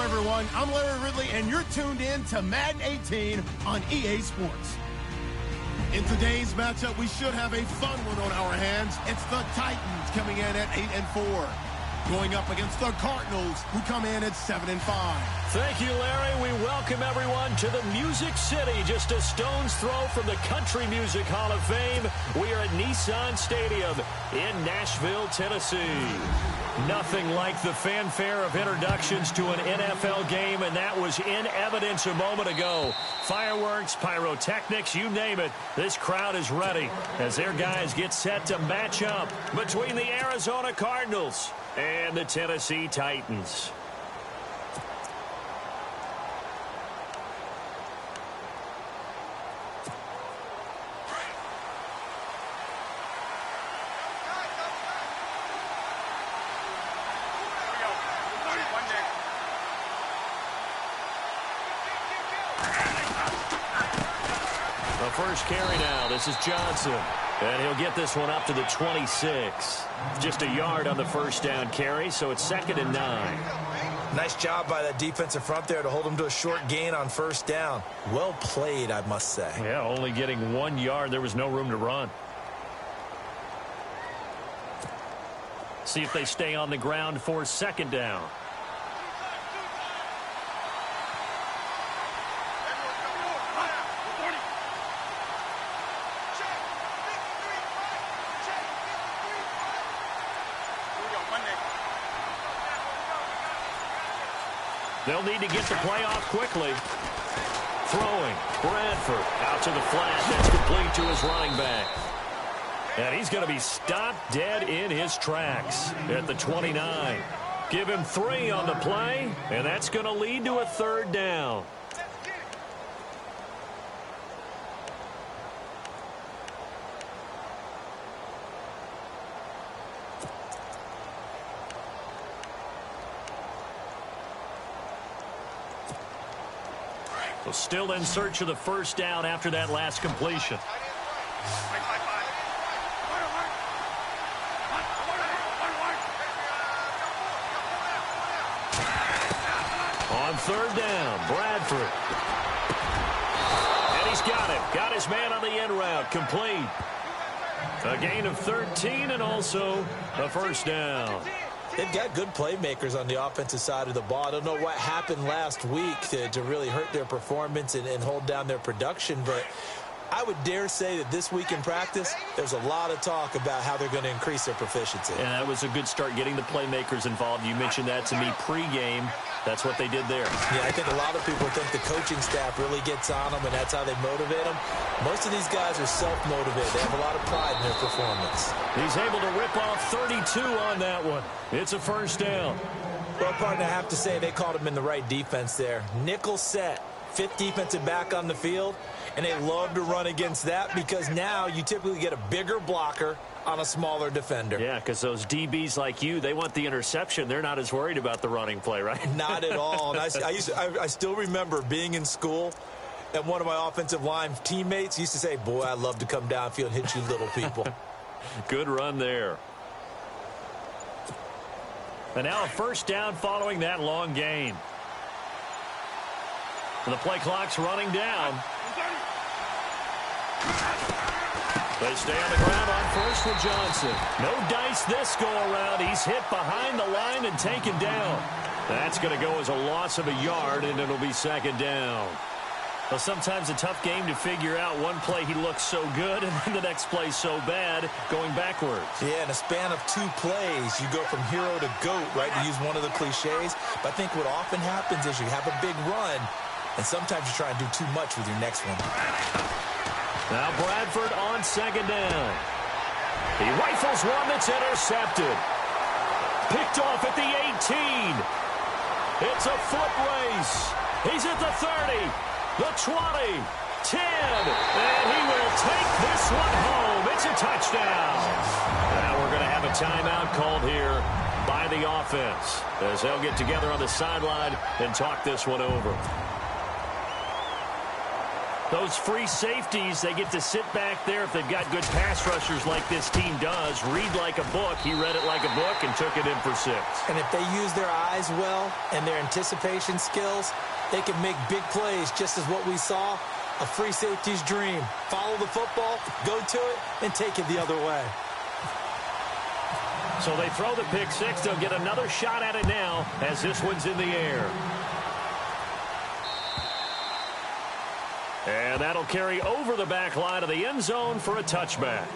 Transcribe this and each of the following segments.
Everyone, I'm Larry Ridley, and you're tuned in to Madden 18 on EA Sports. In today's matchup, we should have a fun one on our hands. It's the Titans coming in at 8-4, going up against the Cardinals, who come in at 7-5. Thank you, Larry. We welcome everyone to the Music City, just a stone's throw from the Country Music Hall of Fame. We are at Nissan Stadium in Nashville, Tennessee. Nothing like the fanfare of introductions to an NFL game, and that was in evidence a moment ago. Fireworks, pyrotechnics, you name it. This crowd is ready as their guys get set to match up between the Arizona Cardinals and the Tennessee Titans. First carry now. This is Johnson. And he'll get this one up to the 26. Just a yard on the first down carry, so it's 2nd and 9. Nice job by that defensive front there to hold him to a short gain on first down. Well played, I must say. Yeah, only getting 1 yard. There was no room to run. See if they stay on the ground for 2nd down. They'll need to get the play off quickly. Throwing. Bradford out to the flat. That's complete to his running back. And he's going to be stopped dead in his tracks at the 29. Give him 3 on the play, and that's going to lead to a 3rd down. So still in search of the first down after that last completion. On 3rd down, Bradford. And he's got it. Got his man on the end route. Complete. A gain of 13 and also a first down. They've got good playmakers on the offensive side of the ball. I don't know what happened last week to really hurt their performance and hold down their production, but I would dare say that this week in practice, there's a lot of talk about how they're going to increase their proficiency. And that was a good start, getting the playmakers involved. You mentioned that to me pregame. That's what they did there. Yeah, I think a lot of people think the coaching staff really gets on them, and that's how they motivate them. Most of these guys are self-motivated. They have a lot of pride in their performance. He's able to rip off 32 on that one. It's a first down. Well, partner, I have to say they called him in the right defense there. Nickel set, fifth defensive back on the field, and they love to run against that because now you typically get a bigger blocker on a smaller defender. Yeah, because those DBs like you, they want the interception. They're not as worried about the running play, right? Not at all. And I still remember being in school, and one of my offensive line teammates used to say, boy, I love to come downfield and hit you little people. Good run there. And now a first down following that long gain. The play clock's running down. They stay on the ground on first with Johnson. No dice this go-around. He's hit behind the line and taken down. That's going to go as a loss of a yard, and it'll be second down. Well, sometimes a tough game to figure out. One play he looks so good, and then the next play so bad, going backwards. Yeah, in a span of 2 plays, you go from hero to GOAT, right, to use one of the cliches. But I think what often happens is you have a big run, and sometimes you try and do too much with your next one. Now Bradford on second down. He rifles one that's intercepted. Picked off at the 18. It's a foot race. He's at the 30, the 20, 10, and he will take this one home. It's a touchdown. Now we're going to have a timeout called here by the offense as they'll get together on the sideline and talk this one over. Those free safeties, they get to sit back there if they've got good pass rushers like this team does. Read like a book. He read it like a book and took it in for 6. And if they use their eyes well and their anticipation skills, they can make big plays, just as what we saw, a free safety's dream. Follow the football, go to it, and take it the other way. So they throw the pick 6. They'll get another shot at it now as this one's in the air. And that'll carry over the back line of the end zone for a touchback.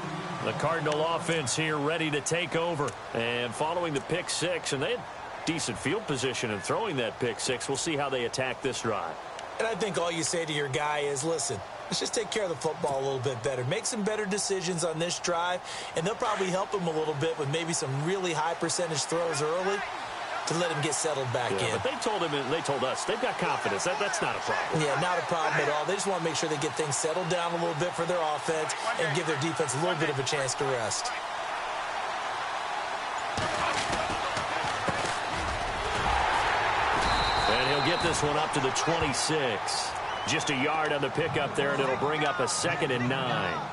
The Cardinal offense here ready to take over. And following the pick 6, and they had decent field position in throwing that pick 6. We'll see how they attack this drive. And I think all you say to your guy is, listen, let's just take care of the football a little bit better. Make some better decisions on this drive, and they'll probably help him a little bit with maybe some really high percentage throws early to let him get settled back in. But they told him, and they told us, they've got confidence. That's not a problem. Yeah, not a problem at all. They just want to make sure they get things settled down a little bit for their offense and give their defense a little bit of a chance to rest. And he'll get this one up to the 26. Just a yard on the pickup there, and it'll bring up a 2nd and 9.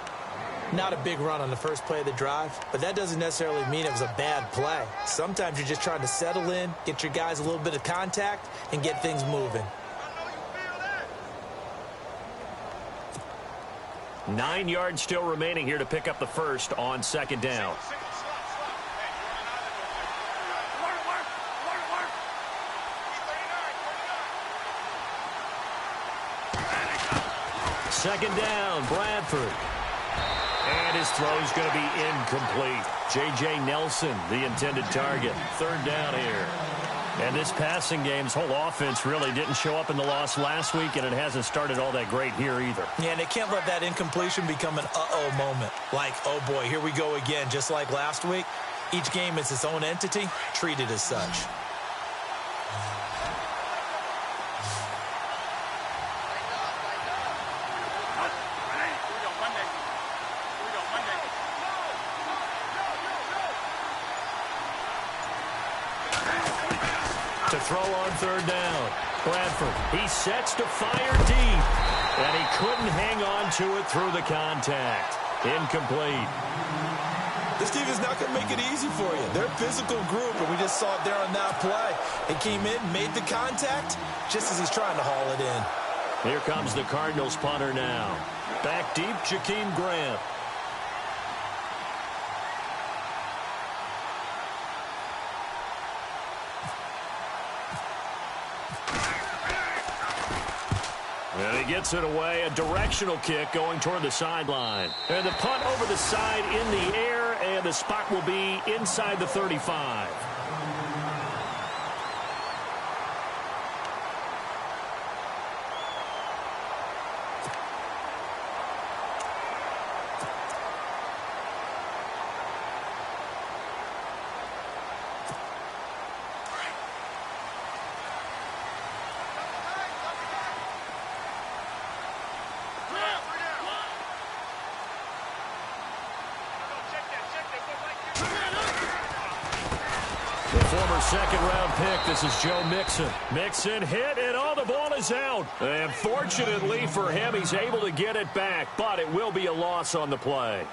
Not a big run on the first play of the drive, but that doesn't necessarily mean it was a bad play. Sometimes you're just trying to settle in, get your guys a little bit of contact, and get things moving. 9 yards still remaining here to pick up the first on second down. Second down, Bradford. And his throw's going to be incomplete. J.J. Nelson, the intended target. Third down here. And this passing game's whole offense really didn't show up in the loss last week, and it hasn't started all that great here either. Yeah, and they can't let that incompletion become an uh-oh moment. Like, oh boy, here we go again, just like last week. Each game is its own entity, treated as such. To throw on third down. Bradford, he sets to fire deep. And he couldn't hang on to it through the contact. Incomplete. This team is not going to make it easy for you. They're a physical group, and we just saw it there on that play. They came in, made the contact, just as he's trying to haul it in. Here comes the Cardinals punter now. Back deep, Jakeem Grant. And he gets it away, a directional kick going toward the sideline. And the punt over the side in the air, and the spot will be inside the 35. The former second-round pick, this is Joe Mixon. Mixon hit, and all the ball is out. And fortunately for him, he's able to get it back, but it will be a loss on the play.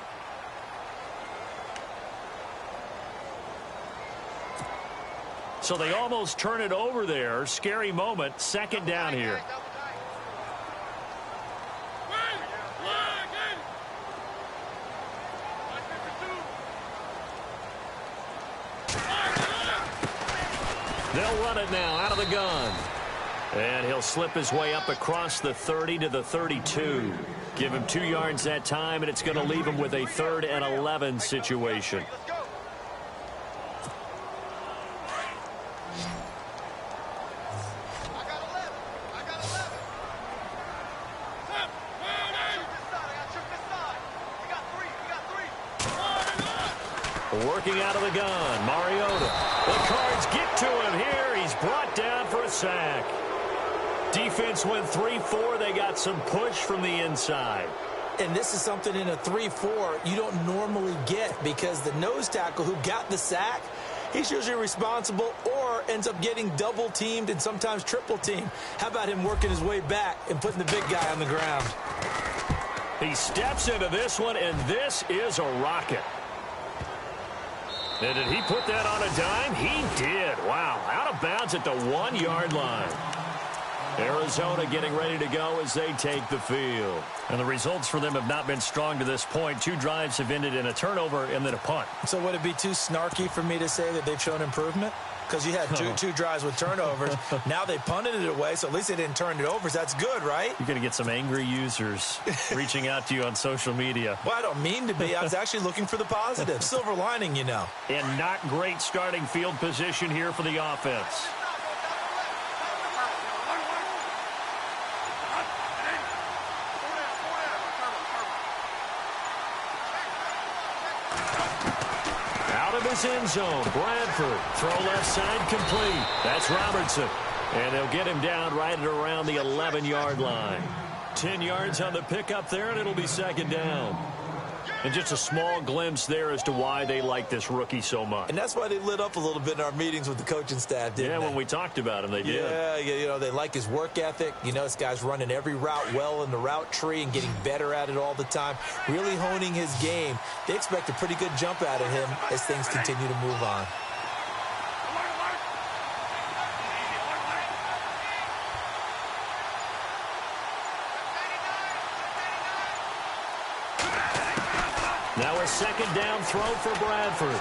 So they almost turn it over there. Scary moment. Second down here. They'll run it now out of the gun. And he'll slip his way up across the 30 to the 32. Give him 2 yards that time, and it's going to leave him with a 3rd and 11 situation. Working out of the gun, Mariota. The Cards get to him here. He's brought down for a sack. Defense went 3-4. They got some push from the inside. And this is something in a 3-4 you don't normally get, because the nose tackle who got the sack, he's usually responsible or ends up getting double-teamed and sometimes triple-teamed. How about him working his way back and putting the big guy on the ground? He steps into this one, and this is a rocket. And did he put that on a dime? He did. Wow. Out of bounds at the 1-yard line. Arizona getting ready to go as they take the field. And the results for them have not been strong to this point. 2 drives have ended in a turnover and then a punt. So would it be too snarky for me to say that they've shown improvement? Because you had two drives with turnovers. Now they punted it away, so at least they didn't turn it over. So that's good, right? You're going to get some angry users reaching out to you on social media. Well, I don't mean to be. I was actually looking for the positive. Silver lining, you know. And not great starting field position here for the offense. His end zone. Bradford. Throw left side complete. That's Robertson. And they'll get him down right at around the 11-yard line. 10 yards on the pickup there, and it'll be second down. And just a small glimpse there as to why they like this rookie so much. And that's why they lit up a little bit in our meetings with the coaching staff, didn't they? When we talked about him, they did. Yeah, you know, they like his work ethic. You know, this guy's running every route well in the route tree and getting better at it all the time, really honing his game. They expect a pretty good jump out of him as things continue to move on. Now a second down throw for Bradford.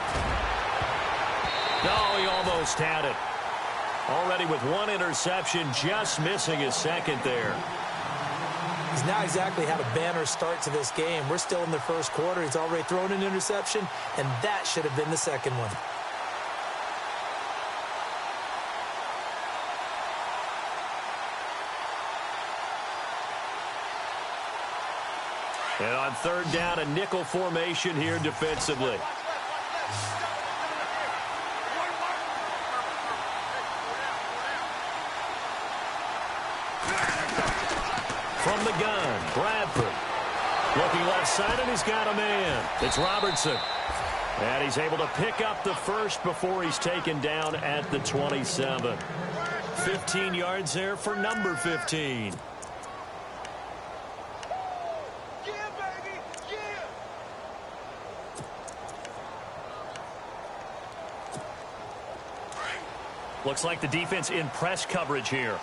No, he almost had it. Already with 1 interception, just missing his second there. He's not exactly had a banner start to this game. We're still in the first quarter. He's already thrown an interception, and that should have been the second one. And on third down, a nickel formation here defensively. From the gun, Bradford. Looking left side, and he's got a man. It's Robertson. And he's able to pick up the first before he's taken down at the 27. 15 yards there for number 15. Looks like the defense in press coverage here.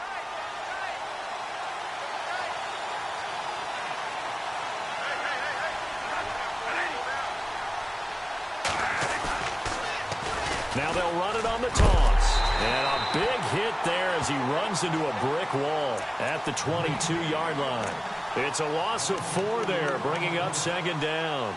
Now they'll run it on the toss. And a big hit there as he runs into a brick wall at the 22-yard line. It's a loss of 4 there, bringing up second down.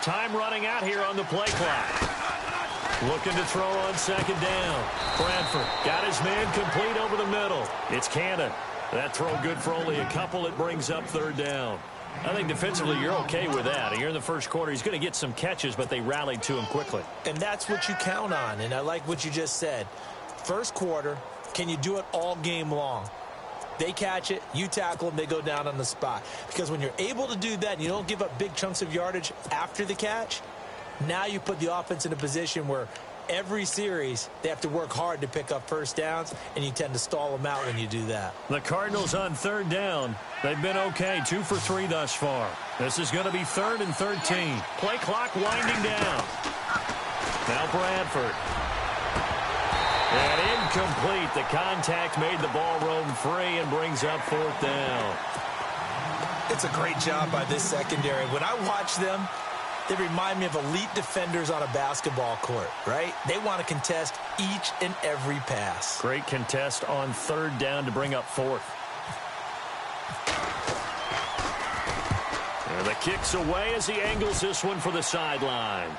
Time running out here on the play clock. Looking to throw on second down. Bradford got his man complete over the middle. It's Canale. That throw good for only a couple. It brings up third down. I think defensively you're okay with that. Here in the first quarter, he's going to get some catches, but they rallied to him quickly. And that's what you count on, and I like what you just said. First quarter, can you do it all game long? They catch it, you tackle them, they go down on the spot. Because when you're able to do that and you don't give up big chunks of yardage after the catch, now you put the offense in a position where every series they have to work hard to pick up first downs, and you tend to stall them out when you do that. The Cardinals on third down. They've been okay, 2 for 3 thus far. This is going to be 3rd and 13. Play clock winding down. Now Bradford. And incomplete. The contact made the ball roam free and brings up 4th down. It's a great job by this secondary. When I watch them, they remind me of elite defenders on a basketball court, right? They want to contest each and every pass. Great contest on 3rd down to bring up 4th. And the kick's away as he angles this one for the sideline.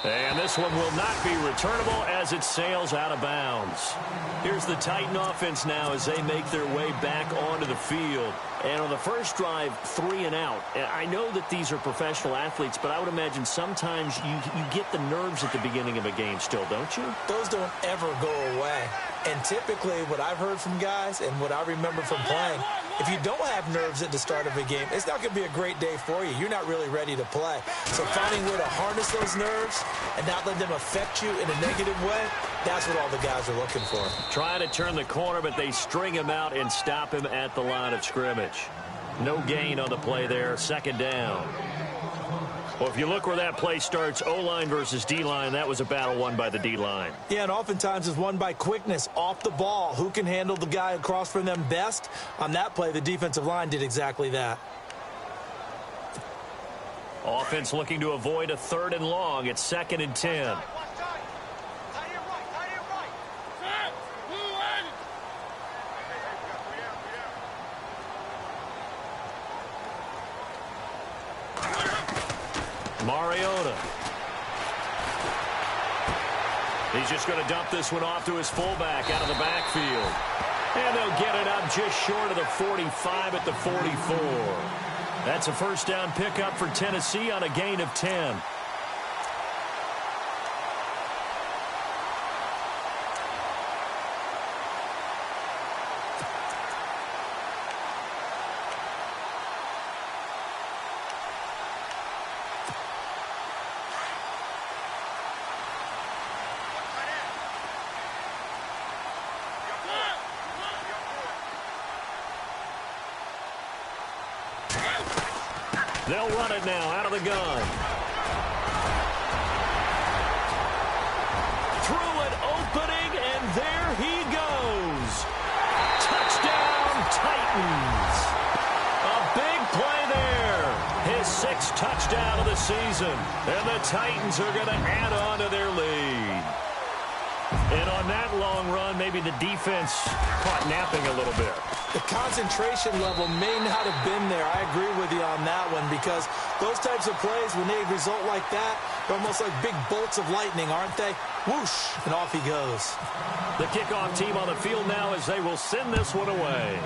And this one will not be returnable as it sails out of bounds. Here's the Titan offense now as they make their way back onto the field. And on the first drive, 3 and out. And I know that these are professional athletes, but I would imagine sometimes you get the nerves at the beginning of a game still, don't you? Those don't ever go away. And typically what I've heard from guys and what I remember from playing, if you don't have nerves at the start of a game, it's not going to be a great day for you. You're not really ready to play. So finding a way to harness those nerves and not let them affect you in a negative way, that's what all the guys are looking for. Trying to turn the corner, but they string him out and stop him at the line of scrimmage. No gain on the play there, 2nd down. Well, if you look where that play starts, O-line versus D-line, that was a battle won by the D-line. Yeah, and oftentimes it's won by quickness, off the ball. Who can handle the guy across from them best? On that play, the defensive line did exactly that. Offense looking to avoid a 3rd and long. It's 2nd and 10. Mariota. He's just going to dump this one off to his fullback out of the backfield. And they'll get it up just short of the 45 at the 44. That's a first down pickup for Tennessee on a gain of 10. They'll run it now out of the gun. Through an opening, and there he goes. Touchdown, Titans. A big play there. His 6th touchdown of the season. And the Titans are going to add on to their lead. And on that long run, maybe the defense caught napping a little bit. The concentration level may not have been there. I agree with you on that one, because those types of plays, when they result like that, they're almost like big bolts of lightning, aren't they? Whoosh, and off he goes. The kickoff team on the field now as they will send this one away.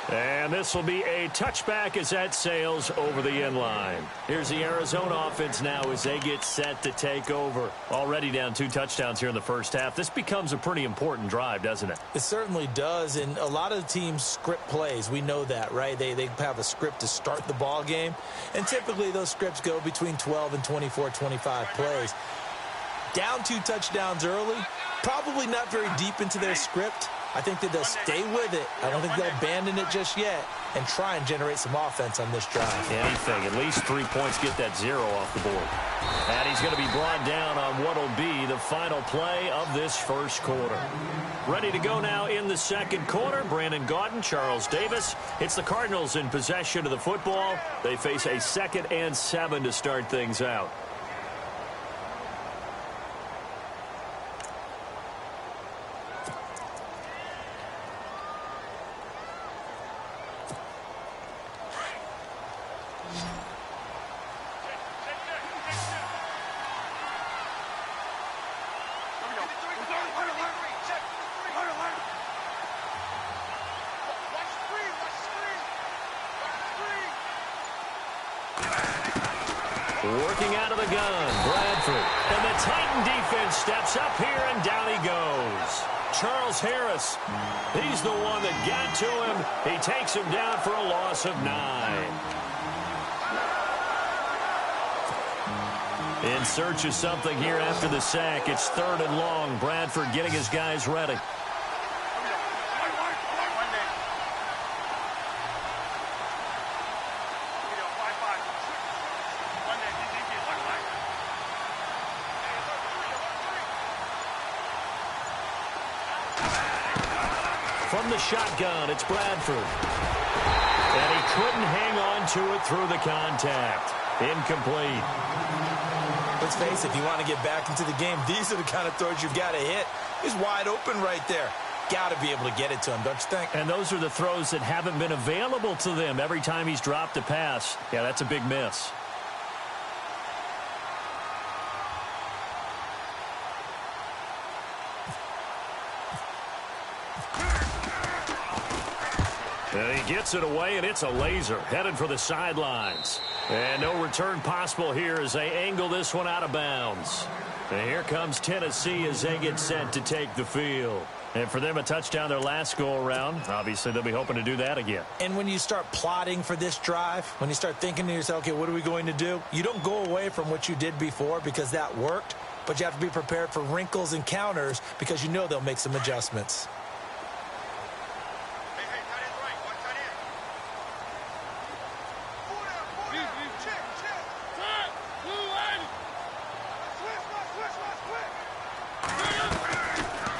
And this will be a touchback as that sails over the end line. Here's the Arizona offense now as they get set to take over. Already down 2 touchdowns here in the first half. This becomes a pretty important drive, doesn't it? It certainly does, and a lot of the teams script plays. We know that, right? They have a script to start the ball game, and typically those scripts go between 12 and 24, 25 plays. Down 2 touchdowns early, probably not very deep into their script. I think that they'll stay with it. I don't think they'll abandon it just yet and try and generate some offense on this drive. Anything. At least 3 points, get that 0 off the board. And he's going to be brought down on what will be the final play of this first quarter. Ready to go now in the second quarter. Brandon Gaudin, Charles Davis. It's the Cardinals in possession of the football. They face a 2nd and 7 to start things out. Working out of the gun, Bradford. And the Titan defense steps up here, and down he goes. Charles Harris, he's the one that got to him. He takes him down for a loss of 9. In search of something here after the sack. It's 3rd and long. Bradford getting his guys ready. From the shotgun, it's Bradford. And he couldn't hang on to it through the contact. Incomplete. Let's face it, if you want to get back into the game, these are the kind of throws you've got to hit. He's wide open right there. Got to be able to get it to him, don't you think? And those are the throws that haven't been available to them every time he's dropped a pass. Yeah, that's a big miss. And he gets it away, and it's a laser headed for the sidelines. And no return possible here as they angle this one out of bounds. And here comes Tennessee as they get set to take the field. And for them, a touchdown their last go-around. Obviously, they'll be hoping to do that again. And when you start plotting for this drive, when you start thinking to yourself, okay, what are we going to do? You don't go away from what you did before because that worked, but you have to be prepared for wrinkles and counters because you know they'll make some adjustments.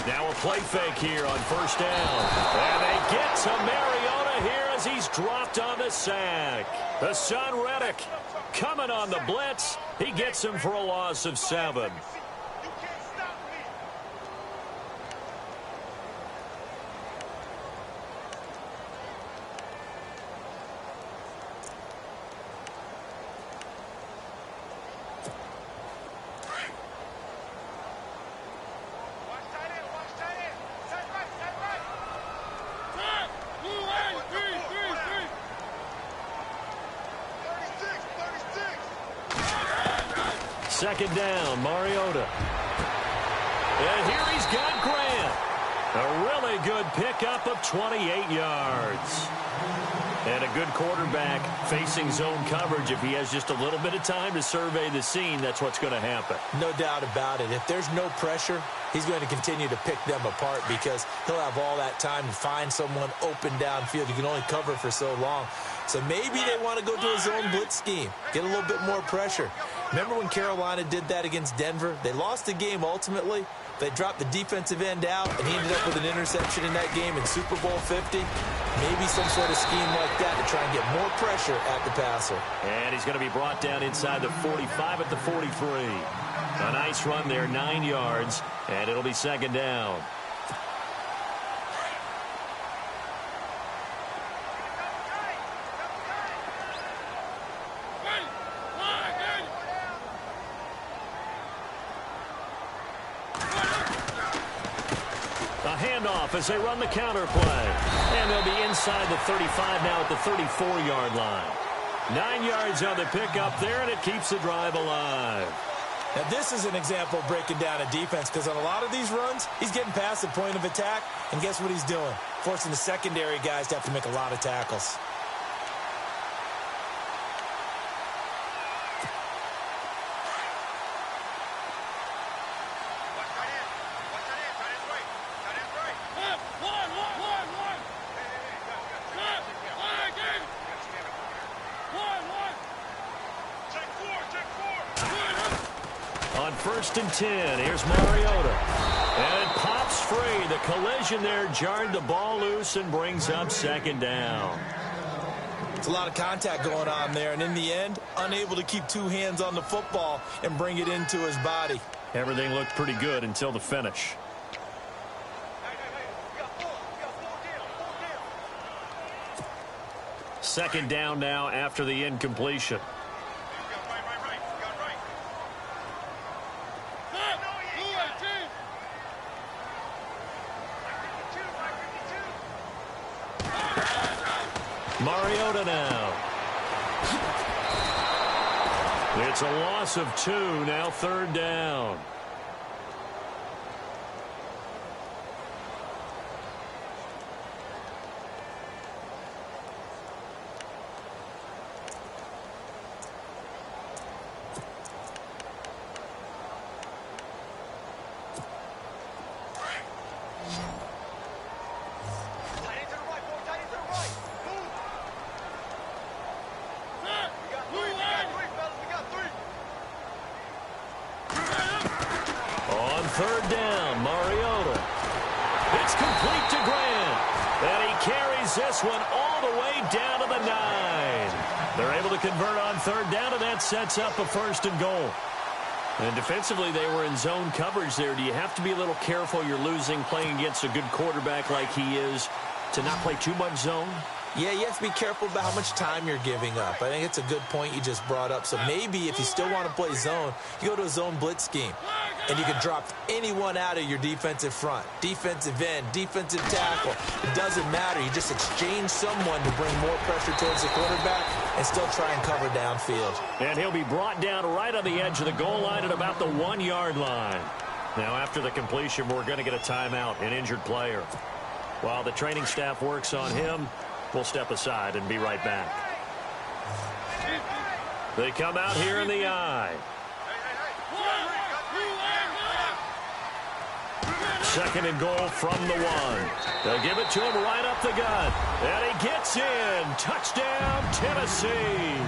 Now a play fake here on first down. And they get to Mariota here as he's dropped on the sack. The son Reddick coming on the blitz. He gets him for a loss of 7. Second down, Mariota. And here he's got Grant. A really good pickup of 28 yards. And a good quarterback facing zone coverage. If he has just a little bit of time to survey the scene, that's what's going to happen. No doubt about it. If there's no pressure, he's going to continue to pick them apart because he'll have all that time to find someone open downfield. You can only cover for so long. So maybe they want to go to a zone blitz scheme, get a little bit more pressure. Remember when Carolina did that against Denver? They lost the game ultimately. They dropped the defensive end out, and he ended up with an interception in that game in Super Bowl 50. Maybe some sort of scheme like that to try and get more pressure at the passer. And he's going to be brought down inside the 45 at the 43. A nice run there, 9 yards, and it'll be second down. A handoff as they run the counter play. And they'll be inside the 35 now at the 34-yard line. 9 yards on the pickup there, and it keeps the drive alive. Now, this is an example of breaking down a defense, because on a lot of these runs, he's getting past the point of attack, and guess what he's doing? Forcing the secondary guys to have to make a lot of tackles. On 1st and 10, here's Mariota. And it pops free. The collision there jarred the ball loose and brings up 2nd down. It's a lot of contact going on there, and in the end, unable to keep 2 hands on the football and bring it into his body. Everything looked pretty good until the finish. Second down now after the incompletion. Mariota now. It's a loss of 2, now 3rd down. Third down, Mariota. It's complete to Grant. And he carries this one all the way down to the 9. They're able to convert on 3rd down, and that sets up a 1st and goal. And defensively, they were in zone coverage there. Do you have to be a little careful? You're losing, playing against a good quarterback like he is, to not play too much zone? Yeah, you have to be careful about how much time you're giving up. I think it's a good point you just brought up. So maybe if you still want to play zone, you go to a zone blitz scheme. And you can drop anyone out of your defensive front. Defensive end, defensive tackle. It doesn't matter. You just exchange someone to bring more pressure towards the quarterback and still try and cover downfield. And he'll be brought down right on the edge of the goal line at about the 1-yard line. Now, after the completion, we're going to get a timeout, an injured player. While the training staff works on him, we'll step aside and be right back. They come out here in the I. 2nd and goal from the 1. They'll give it to him right up the gut. And he gets in. Touchdown, Tennessee.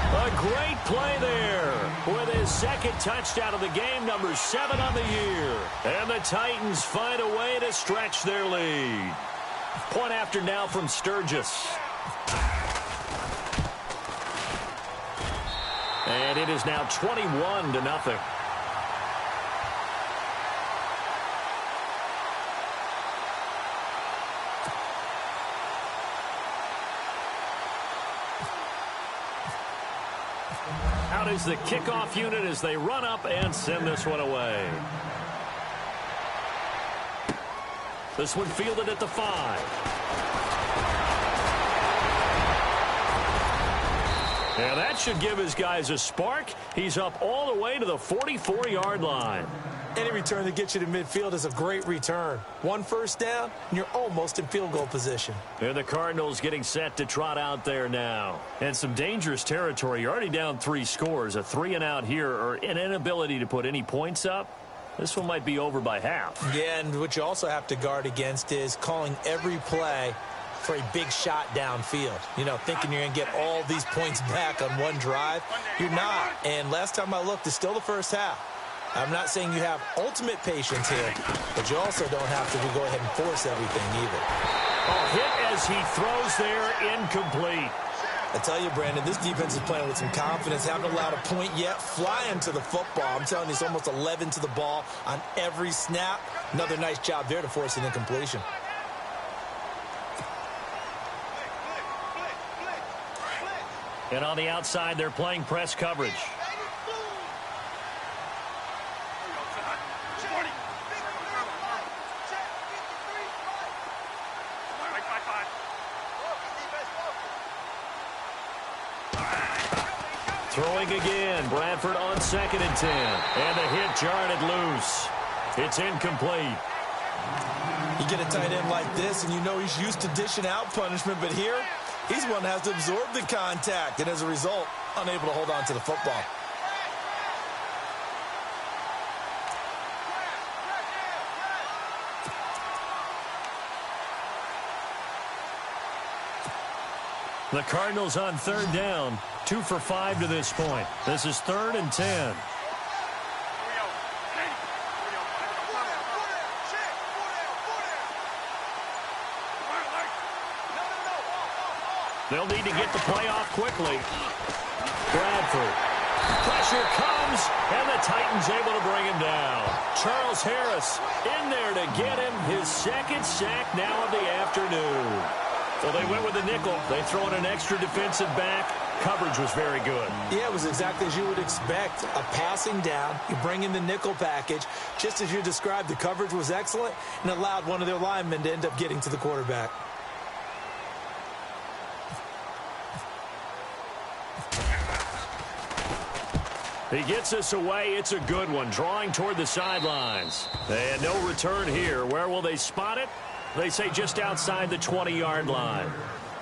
A great play there with his 2nd touchdown of the game, number 7 on the year. And the Titans find a way to stretch their lead. Point after now from Sturgis. And it is now 21-0. Out is the kickoff unit as they run up and send this one away. This one fielded at the 5. And that should give his guys a spark. He's up all the way to the 44-yard line. Any return that gets you to midfield is a great return. 1 first down, and you're almost in field goal position. And the Cardinals getting set to trot out there now. And some dangerous territory. You're already down 3 scores. A 3-and-out here, or an inability to put any points up. This one might be over by half. Yeah, and what you also have to guard against is calling every play for a big shot downfield. You know, thinking you're going to get all these points back on one drive. You're not. And last time I looked, it's still the first half. I'm not saying you have ultimate patience here, but you also don't have to go ahead and force everything either. A hit as he throws there, incomplete. I tell you, Brandon, this defense is playing with some confidence. Haven't allowed a point yet. Flying to the football. I'm telling you, it's almost 11 to the ball on every snap. Another nice job there to force an incompletion. And on the outside, they're playing press coverage. Throwing again. Bradford on 2nd and 10. And the hit jarred it loose. It's incomplete. You get a tight end like this, and you know he's used to dishing out punishment, but here, he's one that has to absorb the contact, and as a result, unable to hold on to the football. The Cardinals on 3rd down. 2 for 5 to this point. This is 3rd and 10. They'll need to get the play off quickly. Bradford. Pressure comes, and the Titans able to bring him down. Charles Harris in there to get him his 2nd sack now of the afternoon. Well, they went with the nickel. They throw in an extra defensive back. Coverage was very good. Yeah, it was exactly as you would expect. A passing down. You bring in the nickel package. Just as you described, the coverage was excellent and allowed one of their linemen to end up getting to the quarterback. He gets us away. It's a good one. Drawing toward the sidelines. And no return here. Where will they spot it? They say just outside the 20-yard line.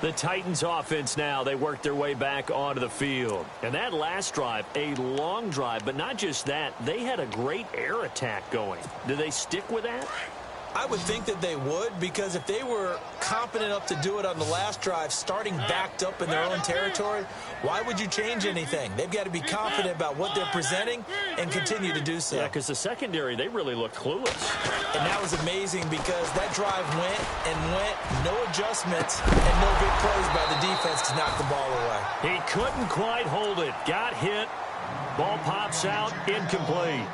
The Titans offense now, they work their way back onto the field. And that last drive, a long drive, but not just that, they had a great air attack going. Do they stick with that? I would think that they would, because if they were competent enough to do it on the last drive, starting backed up in their own territory, why would you change anything? They've got to be confident about what they're presenting and continue to do so. Yeah, because the secondary, they really look clueless. And that was amazing because that drive went and went, no adjustments, and no big plays by the defense to knock the ball away. He couldn't quite hold it. Got hit. Ball pops out, incomplete.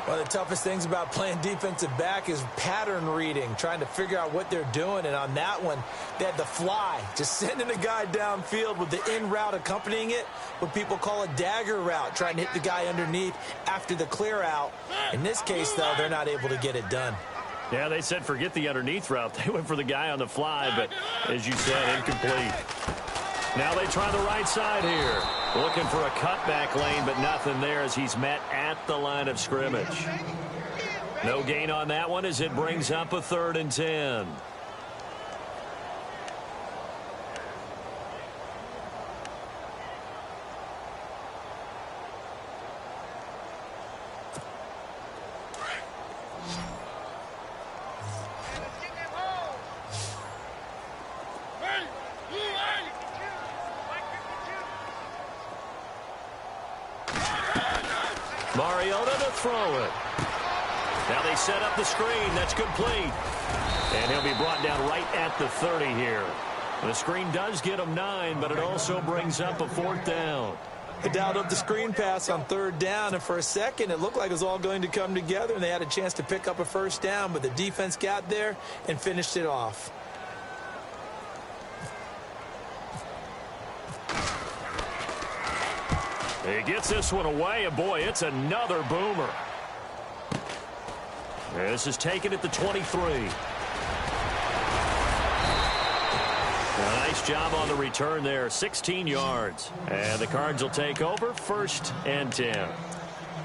One of the toughest things about playing defensive back is pattern reading, trying to figure out what they're doing. And on that one, they had the fly, just sending a guy downfield with the in route accompanying it, what people call a dagger route, trying to hit the guy underneath after the clear out. In this case, though, they're not able to get it done. Yeah, they said forget the underneath route. They went for the guy on the fly, but as you said, incomplete. Now they try the right side here. Looking for a cutback lane, but nothing there as he's met at the line of scrimmage. No gain on that one as it brings up a 3rd and 10. Mariota to throw it. Now they set up the screen. That's complete. And he'll be brought down right at the 30 here. The screen does get him 9, but it also brings up a 4th down. They dialed up the screen pass on 3rd down, and for a second it looked like it was all going to come together, and they had a chance to pick up a 1st down, but the defense got there and finished it off. He gets this one away, and boy, it's another boomer. This is taken at the 23. A nice job on the return there, 16 yards. And the Cards will take over, 1st and 10.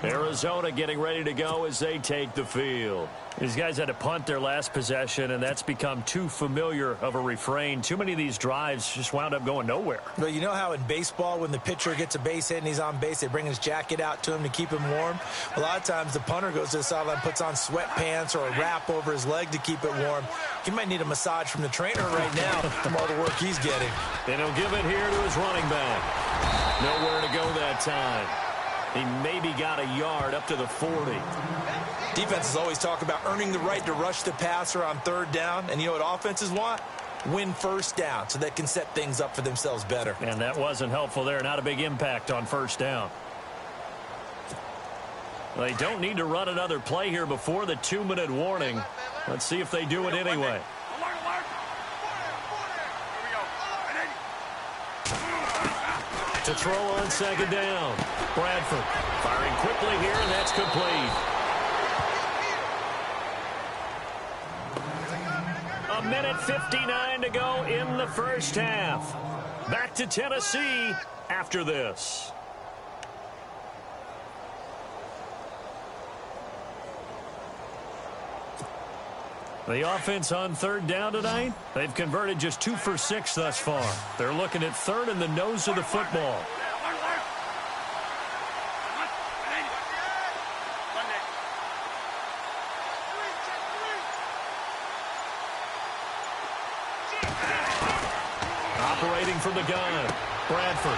Arizona getting ready to go as they take the field. These guys had to punt their last possession, and that's become too familiar of a refrain. Too many of these drives just wound up going nowhere. Well, you know how in baseball when the pitcher gets a base hit and he's on base, they bring his jacket out to him to keep him warm? A lot of times the punter goes to the sideline, puts on sweatpants or a wrap over his leg to keep it warm. He might need a massage from the trainer right now from all the work he's getting. And he'll give it here to his running back. Nowhere to go that time. He maybe got a yard up to the 40. Defenses always talk about earning the right to rush the passer on 3rd down. And you know what offenses want? Win 1st down so they can set things up for themselves better. And that wasn't helpful there. Not a big impact on 1st down. They don't need to run another play here before the 2-minute warning. Let's see if they do it anyway. To throw on 2nd down. Bradford firing quickly here, and that's complete. A minute 59 to go in the 1st half. Back to Tennessee after this. The offense on third down tonight, they've converted just 2 for 6 thus far. They're looking at third and the nose of the football. Operating from the gun, Bradford.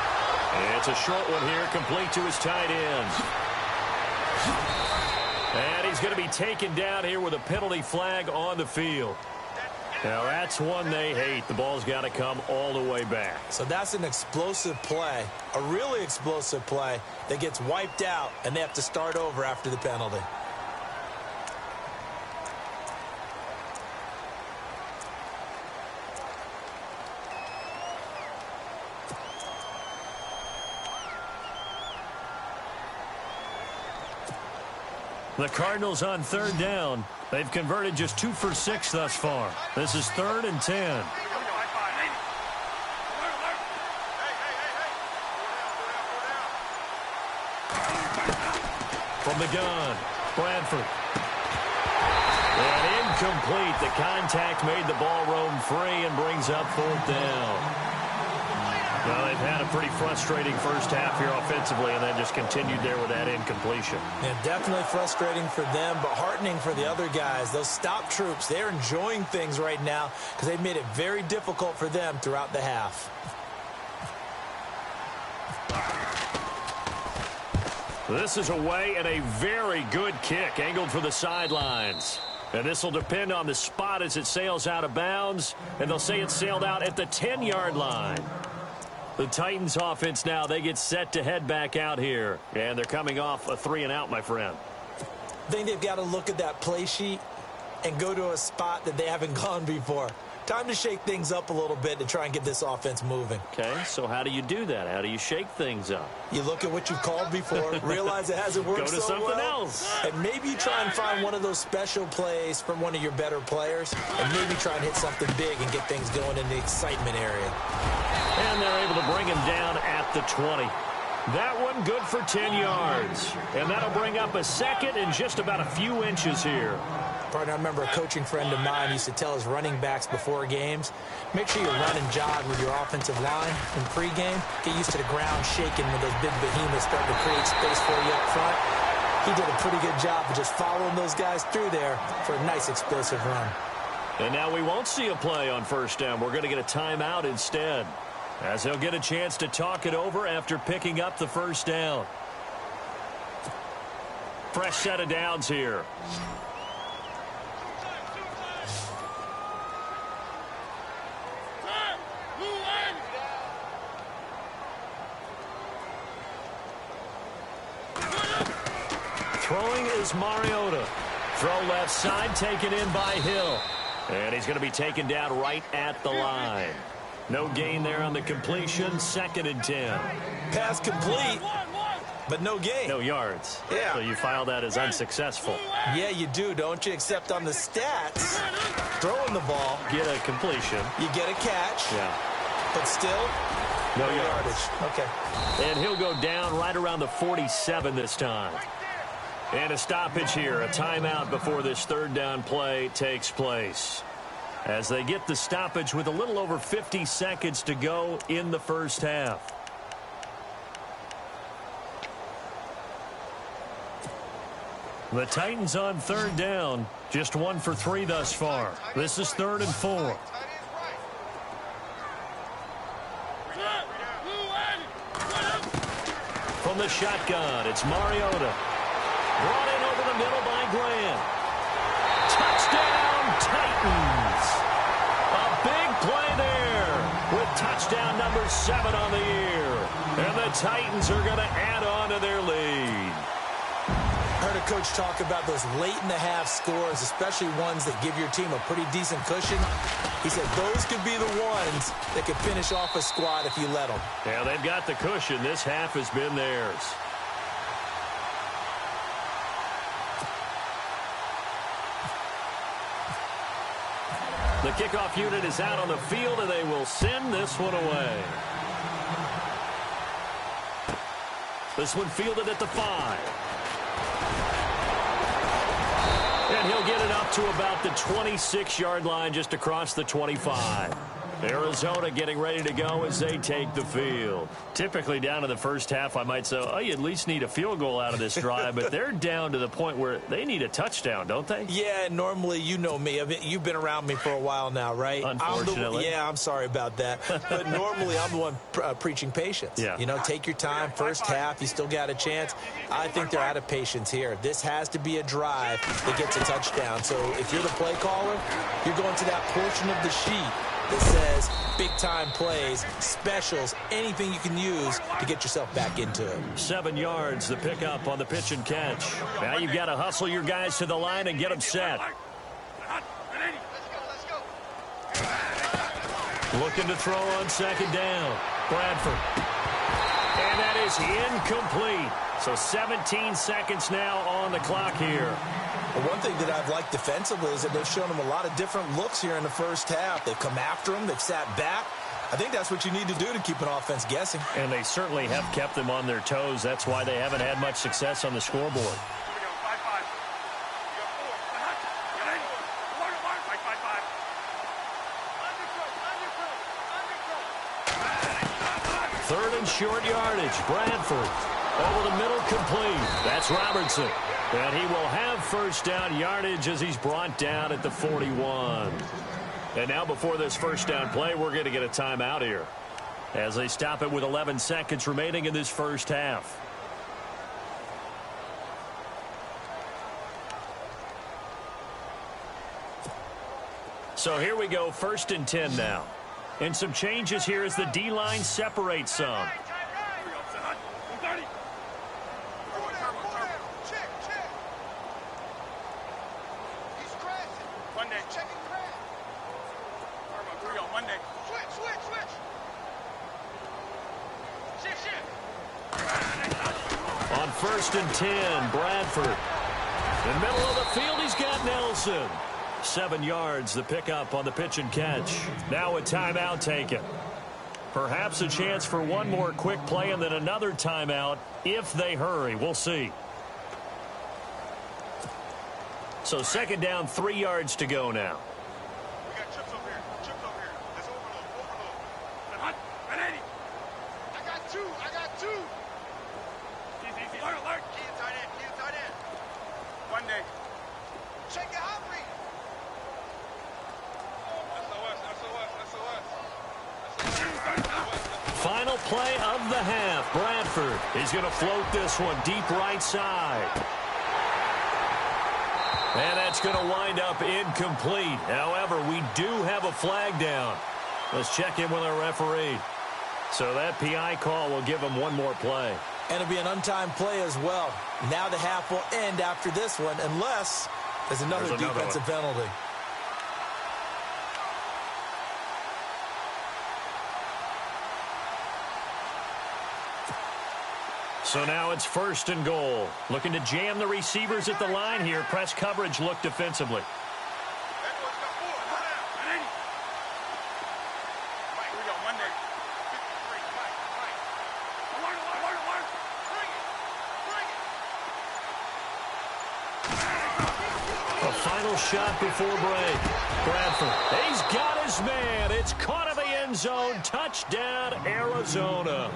It's a short one here, complete to his tight end. And he's going to be taken down here with a penalty flag on the field. Now, that's one they hate. The ball's got to come all the way back. So that's an explosive play, a really explosive play that gets wiped out, and they have to start over after the penalty. The Cardinals on third down. They've converted just 2 for 6 thus far. This is 3rd and 10. From the gun, Bradford. And incomplete. The contact made the ball roam free and brings up 4th down. Well, they've had a pretty frustrating first half here offensively and then just continued there with that incompletion. Yeah, definitely frustrating for them, but heartening for the other guys. Those stop troops, they're enjoying things right now because they've made it very difficult for them throughout the half. This is away and a very good kick angled for the sidelines. And this will depend on the spot as it sails out of bounds, and they'll say it sailed out at the 10-yard line. The Titans offense now, they get set to head back out here. And they're coming off a 3-and-out, my friend. I think they've got to look at that play sheet and go to a spot that they haven't gone before. Time to shake things up a little bit to try and get this offense moving. Okay, so how do you do that? How do you shake things up? You look at what you've called before, realize it hasn't worked so well. Go to something else. And maybe you try and find one of those special plays from one of your better players, and maybe try and hit something big and get things going in the excitement area. And they're able to bring him down at the 20. That one good for 10 yards. And that'll bring up a second and just about a few inches here. Partner, I remember a coaching friend of mine used to tell his running backs before games, make sure you run and jog with your offensive line in pregame. Get used to the ground shaking when those big behemoths start to create space for you up front. He did a pretty good job of just following those guys through there for a nice explosive run. And now we won't see a play on first down. We're going to get a timeout instead, as they'll get a chance to talk it over after picking up the first down. Fresh set of downs here. Throwing is Mariota. Throw left side, taken in by Hill. And he's going to be taken down right at the line. No gain there on the completion. 2nd and 10. Pass complete, but no gain. No yards. Yeah. So you file that as unsuccessful. Yeah, you do, don't you? Except on the stats, throwing the ball, Get a completion. you get a catch, Yeah. but still, No yardage. yards. Okay. And he'll go down right around the 47 this time. And a stoppage here, a timeout before this third down play takes place. As they get the stoppage with a little over 50 seconds to go in the first half. The Titans on third down, just 1 for 3 thus far. This is 3rd and 4. From the shotgun, it's Mariota. Brought in over the middle by Grant. Touchdown, Titans. A big play there with touchdown number 7 on the year. And the Titans are going to add on to their lead. Heard a coach talk about those late-in-the-half scores, especially ones that give your team a pretty decent cushion. He said those could be the ones that could finish off a squad if you let them. Yeah, they've got the cushion. This half has been theirs. The kickoff unit is out on the field, and they will send this one away. This one fielded at the 5. And he'll get it up to about the 26-yard line, just across the 25. Arizona getting ready to go as they take the field. Typically down to the first half, I might say, oh, you at least need a field goal out of this drive, but they're down to the point where they need a touchdown, don't they? Yeah, normally, you know me. I mean, you've been around me for a while now, right? Unfortunately. I'm sorry about that. But normally, I'm the one preaching patience. Yeah. You know, take your time. First half, you still got a chance. I think they're out of patience here. This has to be a drive that gets a touchdown. So if you're the play caller, you're going to that portion of the sheet that says big-time plays, specials, anything you can use to get yourself back into it. 7 yards, the pickup on the pitch and catch. Now you've got to hustle your guys to the line and get them set. Looking to throw on second down. Bradford. And that is incomplete. So 17 seconds now on the clock here. Well, one thing that I've liked defensively is that they've shown them a lot of different looks here in the first half. They've come after them. They've sat back. I think that's what you need to do to keep an offense guessing. And they certainly have kept them on their toes. That's why they haven't had much success on the scoreboard. Third and short yardage. Bradford over the middle, complete. That's Robertson. And he will have first down yardage as he's brought down at the 41. And now before this first down play, we're going to get a timeout here as they stop it with 11 seconds remaining in this first half. So here we go, 1st and 10 now. And some changes here as the D-line separates some. On 1st and 10, Bradford. In the middle of the field, he's got Nelson. 7 yards, the pickup on the pitch and catch. Now a timeout taken. Perhaps a chance for one more quick play and then another timeout if they hurry. We'll see. So 2nd down, 3 yards to go now. We got chips over here. Chips over here. Let's overload. I got two. Easy. Alert. Key tight end. One day. Check it out, Reed. Final play of the half. Bradford is going to float this one deep right side. And that's going to wind up incomplete. However, we do have a flag down. Let's check in with our referee. So that PI call will give him one more play. And it'll be an untimed play as well. Now the half will end after this one unless there's another defensive penalty. So now it's 1st and goal. Looking to jam the receivers at the line here. Press coverage look defensively. A final shot before break. Bradford. He's got his man. It's caught in the end zone. Touchdown, Arizona.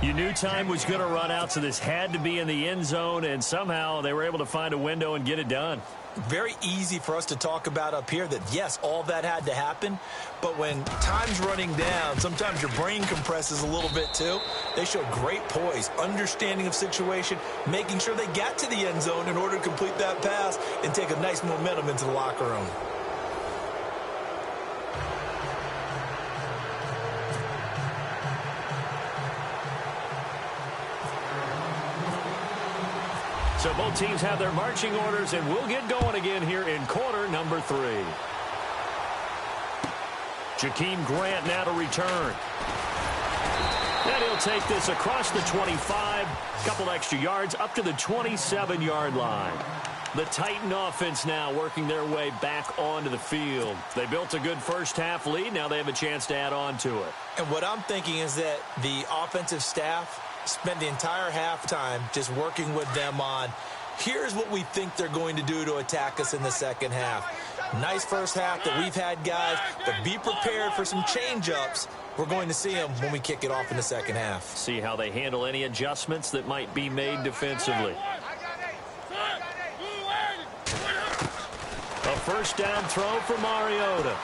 You knew time was going to run out, so this had to be in the end zone, and somehow they were able to find a window and get it done. Very easy for us to talk about up here that, yes, all that had to happen, but when time's running down, sometimes your brain compresses a little bit too. They showed great poise, understanding of situation, making sure they got to the end zone in order to complete that pass and take a nice momentum into the locker room. So both teams have their marching orders, and we'll get going again here in quarter number 3. Jakeem Grant now to return. And he'll take this across the 25, a couple extra yards, up to the 27-yard line. The Titan offense now working their way back onto the field. They built a good first half lead. Now they have a chance to add on to it. And what I'm thinking is that the offensive staff spent the entire halftime just working with them on, Here's what we think they're going to do to attack us in the second half. Nice first half that we've had, guys, but be prepared for some change-ups. We're going to see them when we kick it off in the second half. See how they handle any adjustments that might be made defensively. A first down throw for Mariota.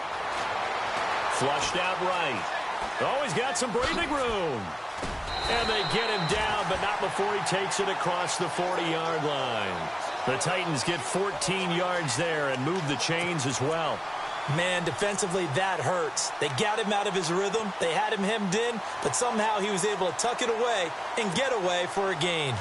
Flushed out right. Oh, he's got some breathing room. And they get him down, but not before he takes it across the 40-yard line. The Titans get 14 yards there and move the chains as well. Man, defensively, that hurts. They got him out of his rhythm. They had him hemmed in, but somehow he was able to tuck it away and get away for a gain.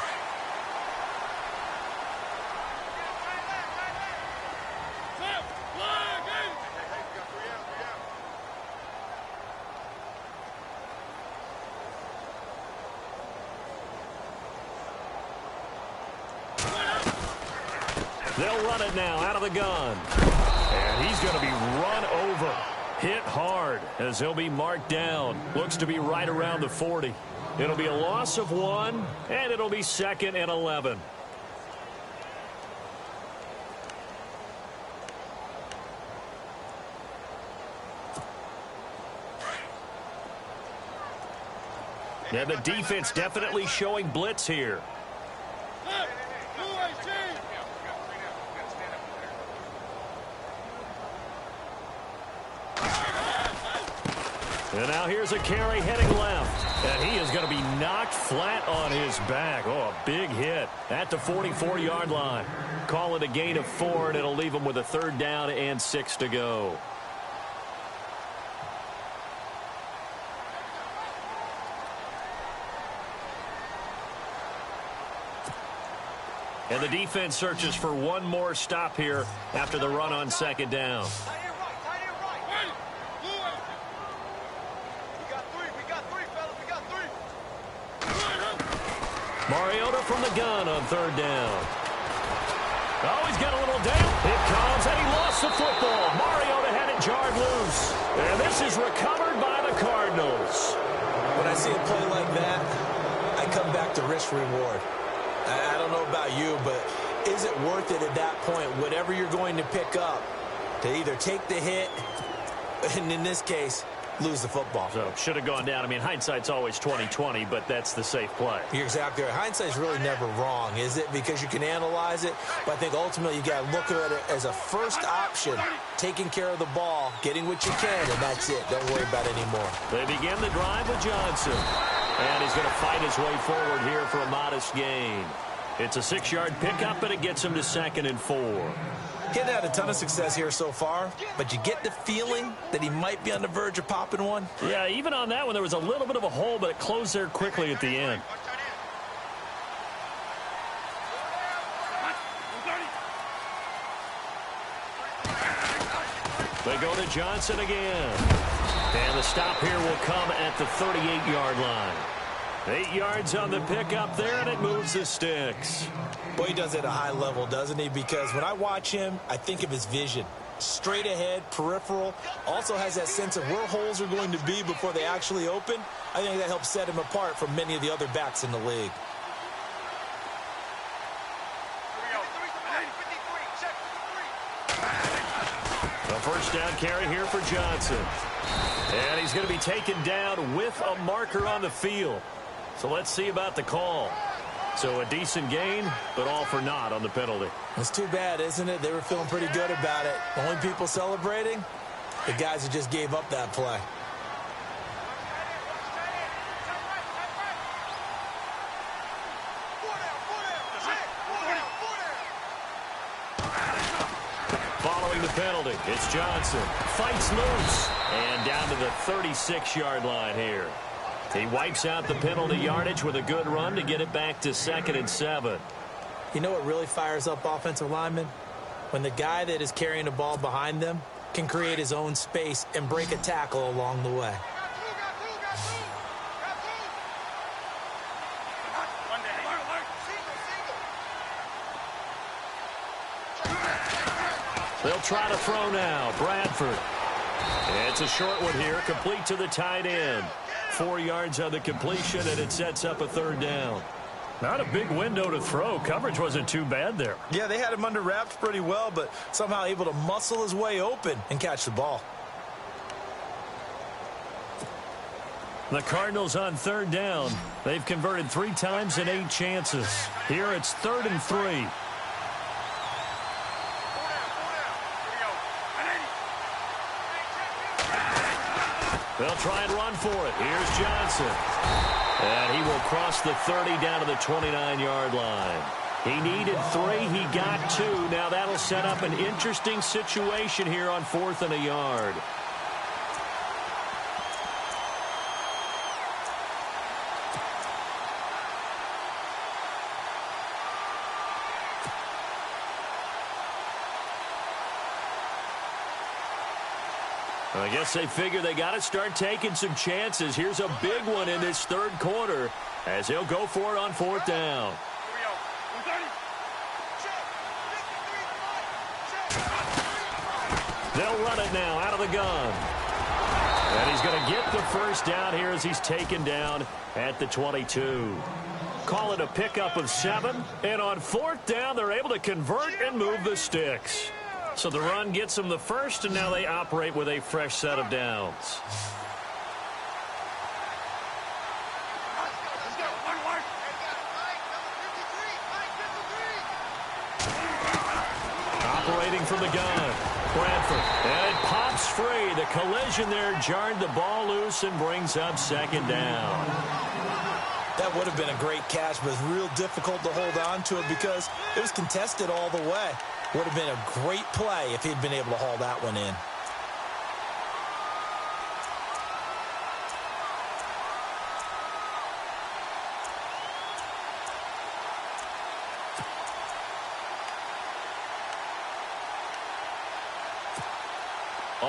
They'll run it now out of the gun. And he's going to be run over. Hit hard as he'll be marked down. Looks to be right around the 40. It'll be a loss of 1, and it'll be 2nd and 11. And the defense definitely showing blitz here. And now here's a carry heading left. And he is going to be knocked flat on his back. Oh, a big hit at the 44-yard line. Call it a gain of 4, and it'll leave him with a 3rd down and 6 to go. And the defense searches for one more stop here after the run on 2nd down. Mariota from the gun on 3rd down. Oh, he's got a little down. It comes, and he lost the football. Mariota had it jarred loose. And this is recovered by the Cardinals. When I see a play like that, I come back to risk-reward. I don't know about you, but is it worth it at that point, whatever you're going to pick up, to either take the hit, and in this case, lose the football? So should have gone down. I mean, hindsight's always 20/20, but that's the safe play. You're exactly right. Hindsight's really never wrong, is it? Because you can analyze it, but I think ultimately you got to look at it as a first option, taking care of the ball, getting what you can, and that's it. Don't worry about it anymore. They begin the drive with Johnson. And he's going to fight his way forward here for a modest gain. It's a 6-yard pickup, but it gets him to 2nd and 4. He hasn't had a ton of success here so far, but you get the feeling that he might be on the verge of popping one. Yeah, even on that one, there was a little bit of a hole, but it closed there quickly at the end. They go to Johnson again. And the stop here will come at the 38-yard line. 8 yards on the pickup there, and it moves the sticks. Boy, he does it at a high level, doesn't he? Because when I watch him, I think of his vision. Straight ahead, peripheral. Also has that sense of where holes are going to be before they actually open. I think that helps set him apart from many of the other backs in the league. A first down carry here for Johnson. And he's going to be taken down with a marker on the field. So let's see about the call. So a decent gain, but all for naught on the penalty. It's too bad, isn't it? They were feeling pretty good about it. The only people celebrating, the guys who just gave up that play. Following the penalty, it's Johnson. Fights loose. And down to the 36-yard line here. He wipes out the penalty yardage with a good run to get it back to 2nd and 7. You know what really fires up offensive linemen? When the guy that is carrying the ball behind them can create his own space and break a tackle along the way. They'll try to throw now. Bradford. It's a short one here, complete to the tight end. 4 yards on the completion, and it sets up a 3rd down. Not a big window to throw. Coverage wasn't too bad there. Yeah, they had him under wraps pretty well, but somehow able to muscle his way open and catch the ball. The Cardinals on third down. They've converted 3 times in 8 chances. Here it's 3rd and 3. They'll try and run for it. Here's Johnson. And he will cross the 30 down to the 29-yard line. He needed 3. He got 2. Now that'll set up an interesting situation here on 4th and a yard. I guess they figure they got to start taking some chances. Here's a big one in this 3rd quarter as he'll go for it on 4th down. They'll run it now out of the gun. And he's going to get the 1st down here as he's taken down at the 22. Call it a pickup of 7. And on 4th down, they're able to convert and move the sticks. So the run gets them the 1st, and now they operate with a fresh set of downs. Operating from the gun, Bradford, and it pops free. The collision there jarred the ball loose and brings up 2nd down. That would have been a great catch, but it's real difficult to hold on to it because it was contested all the way. Would have been a great play if he'd been able to haul that one in.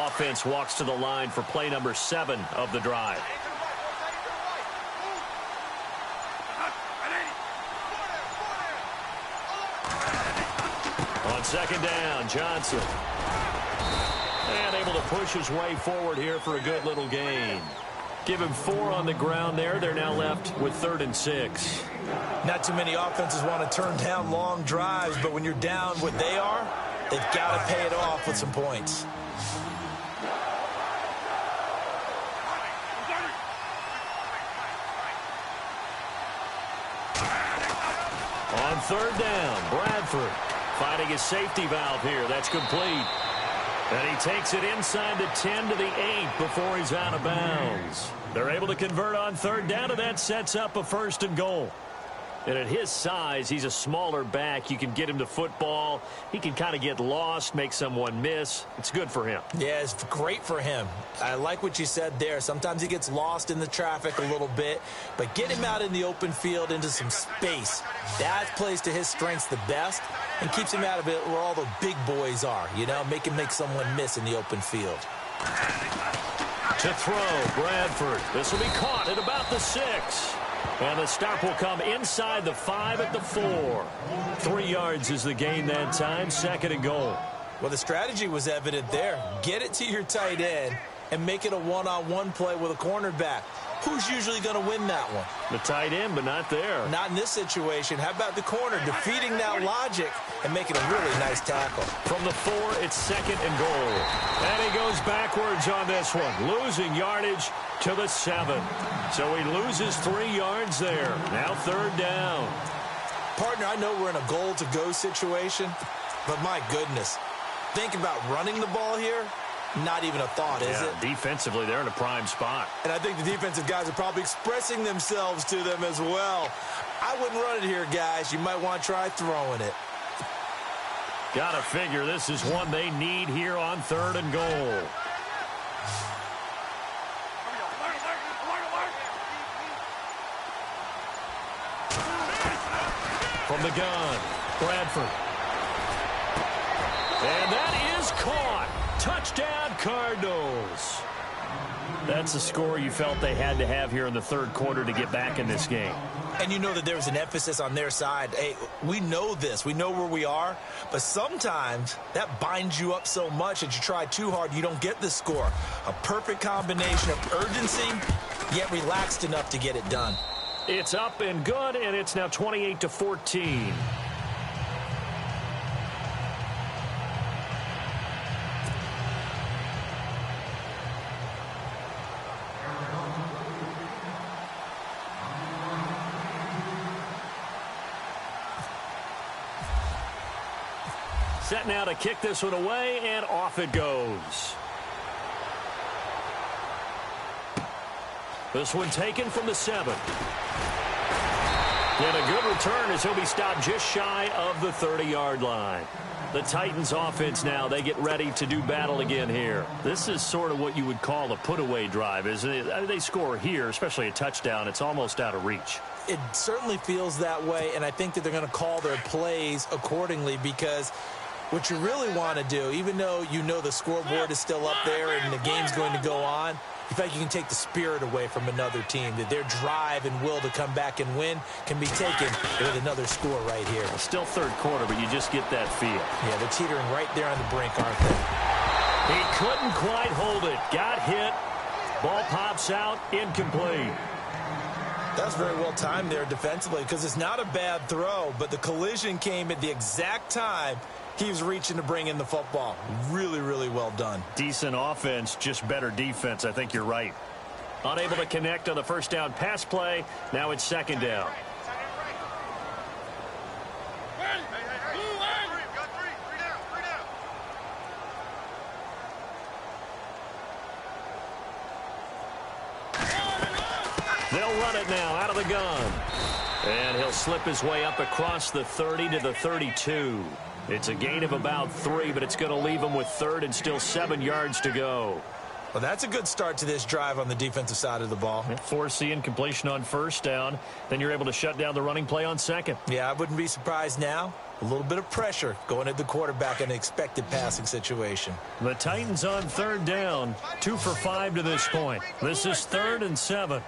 Offense walks to the line for play number 7 of the drive. On 2nd down, Johnson. And able to push his way forward here for a good little gain. Give him 4 on the ground there. They're now left with 3rd and 6. Not too many offenses want to turn down long drives, but when you're down what they are, they've got to pay it off with some points. On 3rd down, Bradford finding his safety valve here. That's complete. And he takes it inside the 10 to the 8 before he's out of bounds. They're able to convert on 3rd down, and that sets up a 1st and goal. And at his size, he's a smaller back. You can get him to football. He can kind of get lost, make someone miss. It's good for him. Yeah, it's great for him. I like what you said there. Sometimes he gets lost in the traffic a little bit, but get him out in the open field into some space. That plays to his strengths the best and keeps him out of it where all the big boys are, you know, make someone miss in the open field. To throw, Bradford. This will be caught at about the 6. And the stop will come inside the 5 at the 4. 3 yards is the gain that time, 2nd and goal. Well, the strategy was evident there. Get it to your tight end and make it a one-on-one play with a cornerback. Who's usually going to win that one? The tight end, but not there. Not in this situation. How about the corner defeating that logic and making a really nice tackle? From the 4, it's 2nd and goal. And he goes backwards on this one, losing yardage to the 7. So he loses 3 yards there. Now 3rd down. Partner, I know we're in a goal-to-go situation, but my goodness, think about running the ball here. Not even a thought, is it? Defensively, they're in a prime spot. And I think the defensive guys are probably expressing themselves to them as well. I wouldn't run it here, guys. You might want to try throwing it. Gotta figure this is one they need here on 3rd and goal. From the gun, Bradford. And that is caught. Touchdown, Cardinals. That's a score you felt they had to have here in the 3rd quarter to get back in this game. And you know that there was an emphasis on their side. Hey, we know this. We know where we are. But sometimes that binds you up so much that you try too hard, you don't get the score. A perfect combination of urgency, yet relaxed enough to get it done. It's up and good, and it's now 28-14. Set now to kick this one away, and off it goes. This one taken from the 7. And a good return as he'll be stopped just shy of the 30-yard line. The Titans offense now, they get ready to do battle again here. This is sort of what you would call a put-away drive, isn't it? They score here, especially a touchdown. It's almost out of reach. It certainly feels that way, and I think that they're going to call their plays accordingly because what you really want to do, even though you know the scoreboard is still up there and the game's going to go on, you feel like you can take the spirit away from another team, that their drive and will to come back and win can be taken with another score right here. Well, still third quarter, but you just get that feel. Yeah, they're teetering right there on the brink, aren't they? He couldn't quite hold it. Got hit. Ball pops out. Incomplete. That's very well timed there defensively because it's not a bad throw, but the collision came at the exact time he was reaching to bring in the football. Really, really well done. Decent offense, just better defense. I think you're right. Unable to connect on the first down pass play. Now it's second down. They'll run it now out of the gun. And he'll slip his way up across the 30 to the 32. It's a gain of about 3, but it's going to leave him with third and still 7 yards to go. Well, that's a good start to this drive on the defensive side of the ball. Force the incompletion on first down. Then you're able to shut down the running play on second. Yeah, I wouldn't be surprised now. A little bit of pressure going at the quarterback in an expected passing situation. The Titans on third down. 2 for 5 to this point. This is 3rd and 7.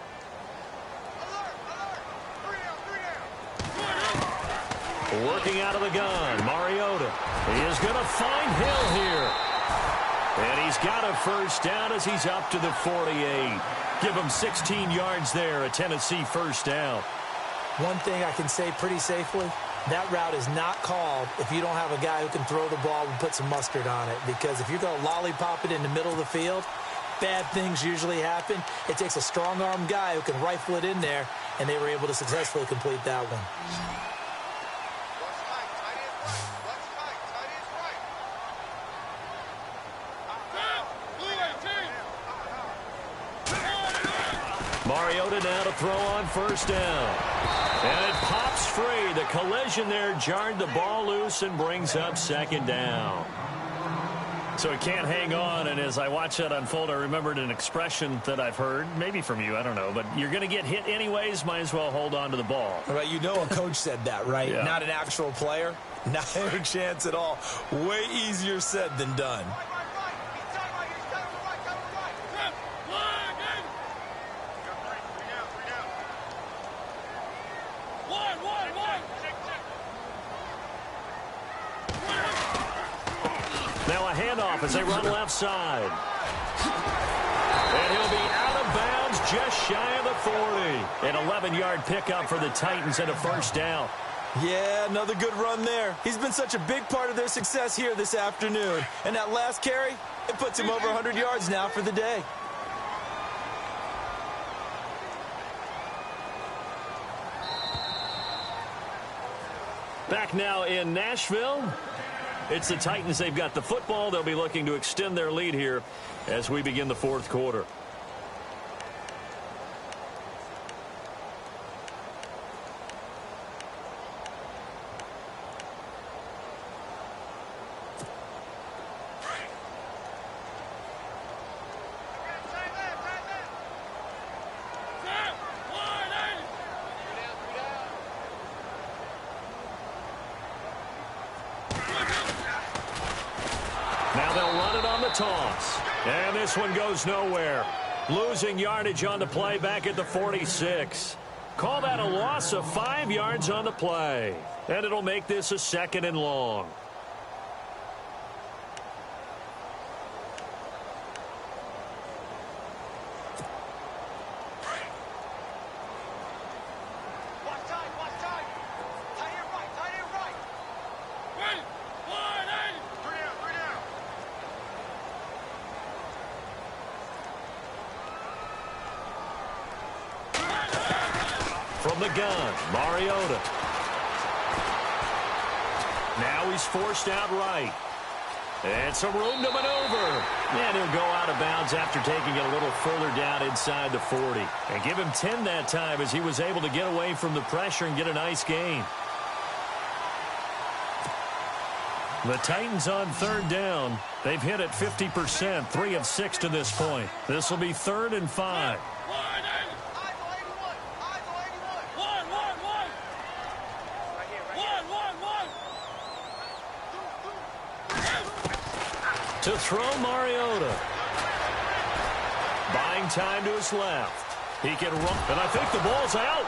Working out of the gun, Mariota. He is going to find Hill here. And he's got a first down as he's up to the 48. Give him 16 yards there, a Tennessee first down. One thing I can say pretty safely, that route is not called if you don't have a guy who can throw the ball and put some mustard on it. Because if you're going to lollipop it in the middle of the field, bad things usually happen. It takes a strong-arm guy who can rifle it in there, and they were able to successfully complete that one. Mariota now to throw on first down. And it pops free. The collision there jarred the ball loose and brings up second down. So it can't hang on, and as I watch that unfold, I remembered an expression that I've heard, maybe from you, I don't know, but you're going to get hit anyways, might as well hold on to the ball. Right, you know a coach said that, right? Yeah. Not an actual player. Not a chance at all. Way easier said than done. Now a handoff as they run left side. And he'll be out of bounds just shy of the 40. An 11-yard pickup for the Titans and a first down. Yeah, another good run there. He's been such a big part of their success here this afternoon. And that last carry, it puts him over 100 yards now for the day. Back now in Nashville. It's the Titans. They've got the football. They'll be looking to extend their lead here as we begin the fourth quarter. Now they'll run it on the toss. And this one goes nowhere. Losing yardage on the play back at the 46. Call that a loss of 5 yards on the play. And it'll make this a 2nd and long. From the gun, Mariota. Now he's forced out right. And some room to maneuver. And he'll go out of bounds after taking it a little further down inside the 40. And give him 10 that time as he was able to get away from the pressure and get a nice gain. The Titans on third down. They've hit it 50%, 3 of 6 to this point. This will be 3rd and 5. To throw, Mariota. Buying time to his left. He can run, and I think the ball's out.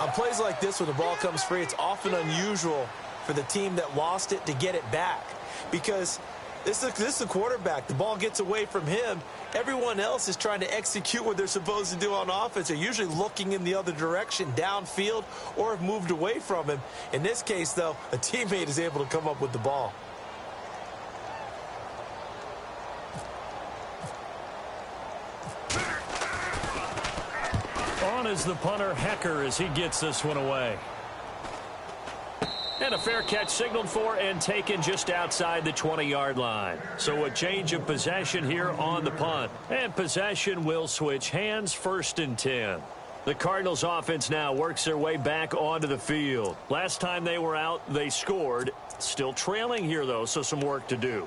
On plays like this where the ball comes free, it's often unusual for the team that lost it to get it back. Because this is the quarterback. The ball gets away from him. Everyone else is trying to execute what they're supposed to do on offense. They're usually looking in the other direction, downfield, or have moved away from him. In this case, though, a teammate is able to come up with the ball. On is the punter, Hecker, as he gets this one away. And a fair catch signaled for and taken just outside the 20-yard line. So a change of possession here on the punt. And possession will switch hands, 1st and 10. The Cardinals offense now works their way back onto the field. Last time they were out, they scored. Still trailing here, though, so some work to do.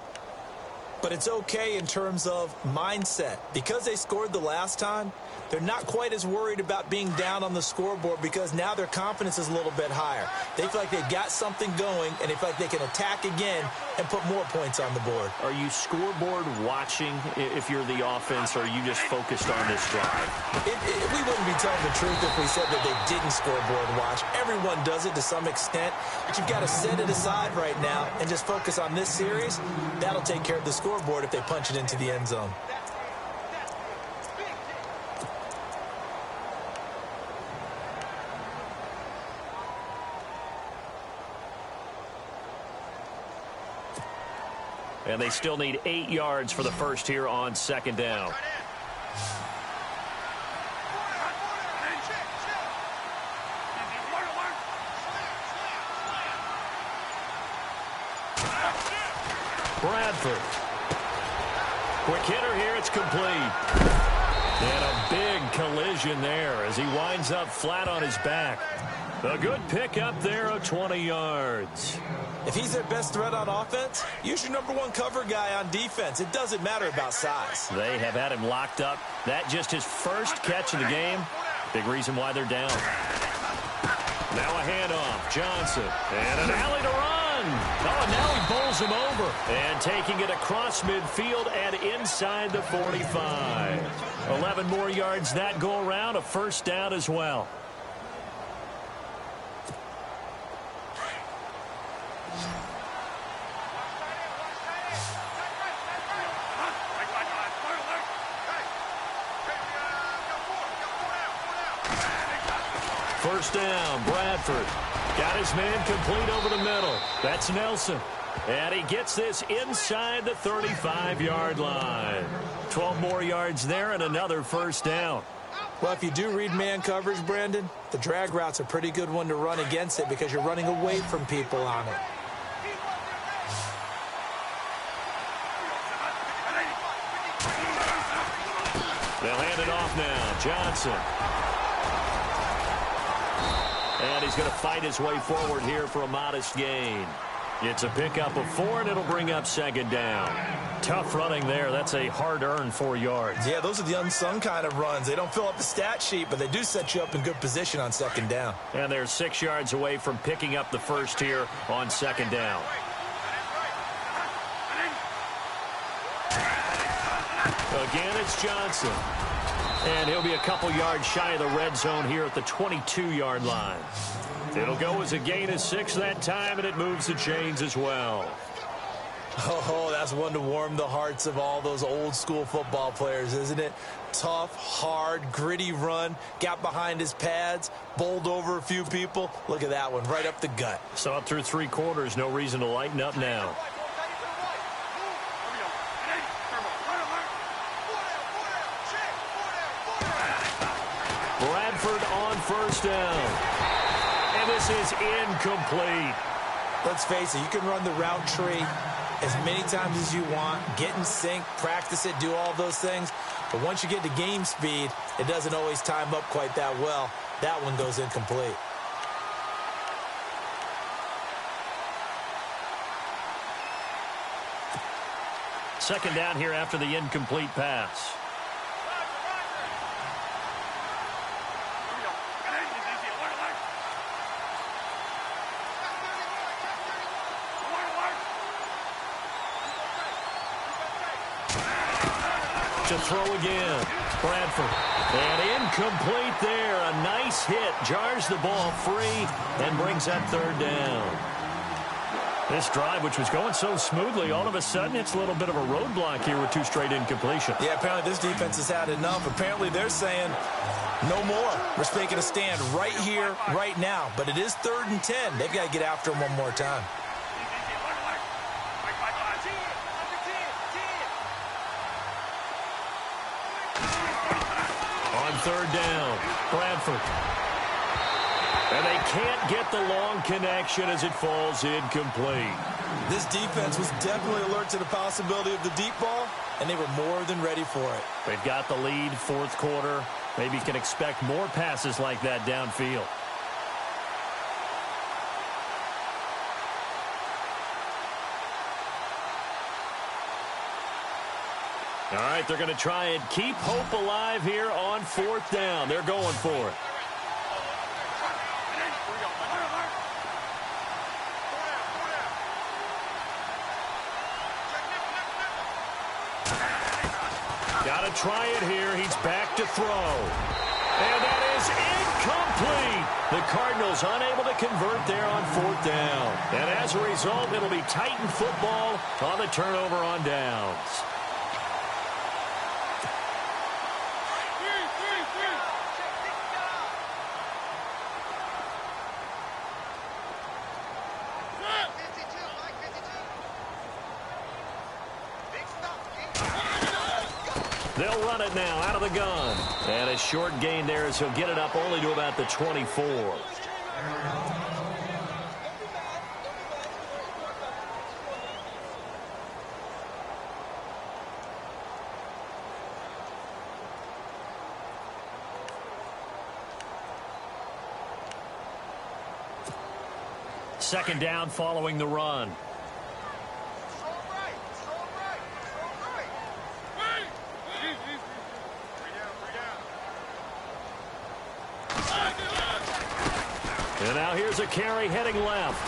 But it's okay in terms of mindset. Because they scored the last time, they're not quite as worried about being down on the scoreboard because now their confidence is a little bit higher. They feel like they've got something going, and they feel like they can attack again and put more points on the board. Are you scoreboard watching if you're the offense, or are you just focused on this drive? We wouldn't be telling the truth if we said that they didn't scoreboard watch. Everyone does it to some extent, but you've got to set it aside right now and just focus on this series. That'll take care of the scoreboard if they punch it into the end zone. And they still need 8 yards for the first here on 2nd down. Bradford. Quick hitter here, it's complete. And a big collision there as he winds up flat on his back. A good pickup there of 20 yards. If he's their best threat on offense, use your #1 cover guy on defense. It doesn't matter about size. They have had him locked up. That just his first catch of the game. Big reason why they're down. Now a handoff. Johnson. And an alley to run. Oh, and now he bowls him over. And taking it across midfield and inside the 45. 11 more yards that go around. A first down as well. First down, Bradford. Got his man complete over the middle. That's Nelson. And he gets this inside the 35-yard line. 12 more yards there and another first down. Well, if you do read man coverage, Brandon, the drag route's a pretty good one to run against it because you're running away from people on it. They'll hand it off now. Johnson. And he's going to fight his way forward here for a modest gain. It's a pickup of 4, and it'll bring up 2nd down. Tough running there. That's a hard-earned 4 yards. Yeah, those are the unsung kind of runs. They don't fill up the stat sheet, but they do set you up in good position on 2nd down. And they're 6 yards away from picking up the first here on 2nd down. Again, it's Johnson. And he'll be a couple yards shy of the red zone here at the 22-yard line. It'll go as a gain of 6 that time, and it moves the chains as well. Oh, that's one to warm the hearts of all those old-school football players, isn't it? Tough, hard, gritty run, got behind his pads, bowled over a few people. Look at that one, right up the gut. Saw it through 3 quarters, no reason to lighten up now. Bradford on first down. And this is incomplete. Let's face it, you can run the route tree as many times as you want, get in sync, practice it, do all those things. But once you get to game speed, it doesn't always time up quite that well. That one goes incomplete. Second down here after the incomplete pass. To throw again, Bradford. And incomplete there. A nice hit. Jars the ball free and brings that third down. This drive, which was going so smoothly, all of a sudden it's a little bit of a roadblock here with 2 straight incompletions. Yeah, apparently this defense has had enough. Apparently they're saying no more. We're making a stand right here, right now. But it is 3rd and 10. They've got to get after him one more time. On 3rd down, Bradford. And they can't get the long connection as it falls incomplete. This defense was definitely alert to the possibility of the deep ball, and they were more than ready for it. They've got the lead, 4th quarter. Maybe you can expect more passes like that downfield. All right, they're going to try and keep hope alive here on 4th down. They're going for it. Got to try it here. He's back to throw. And that is incomplete. The Cardinals unable to convert there on 4th down. And as a result, it'll be Titan football on the turnover on downs. They'll run it now out of the gun. And a short gain there as he'll get it up only to about the 24. Second down following the run. And now here's a carry heading left.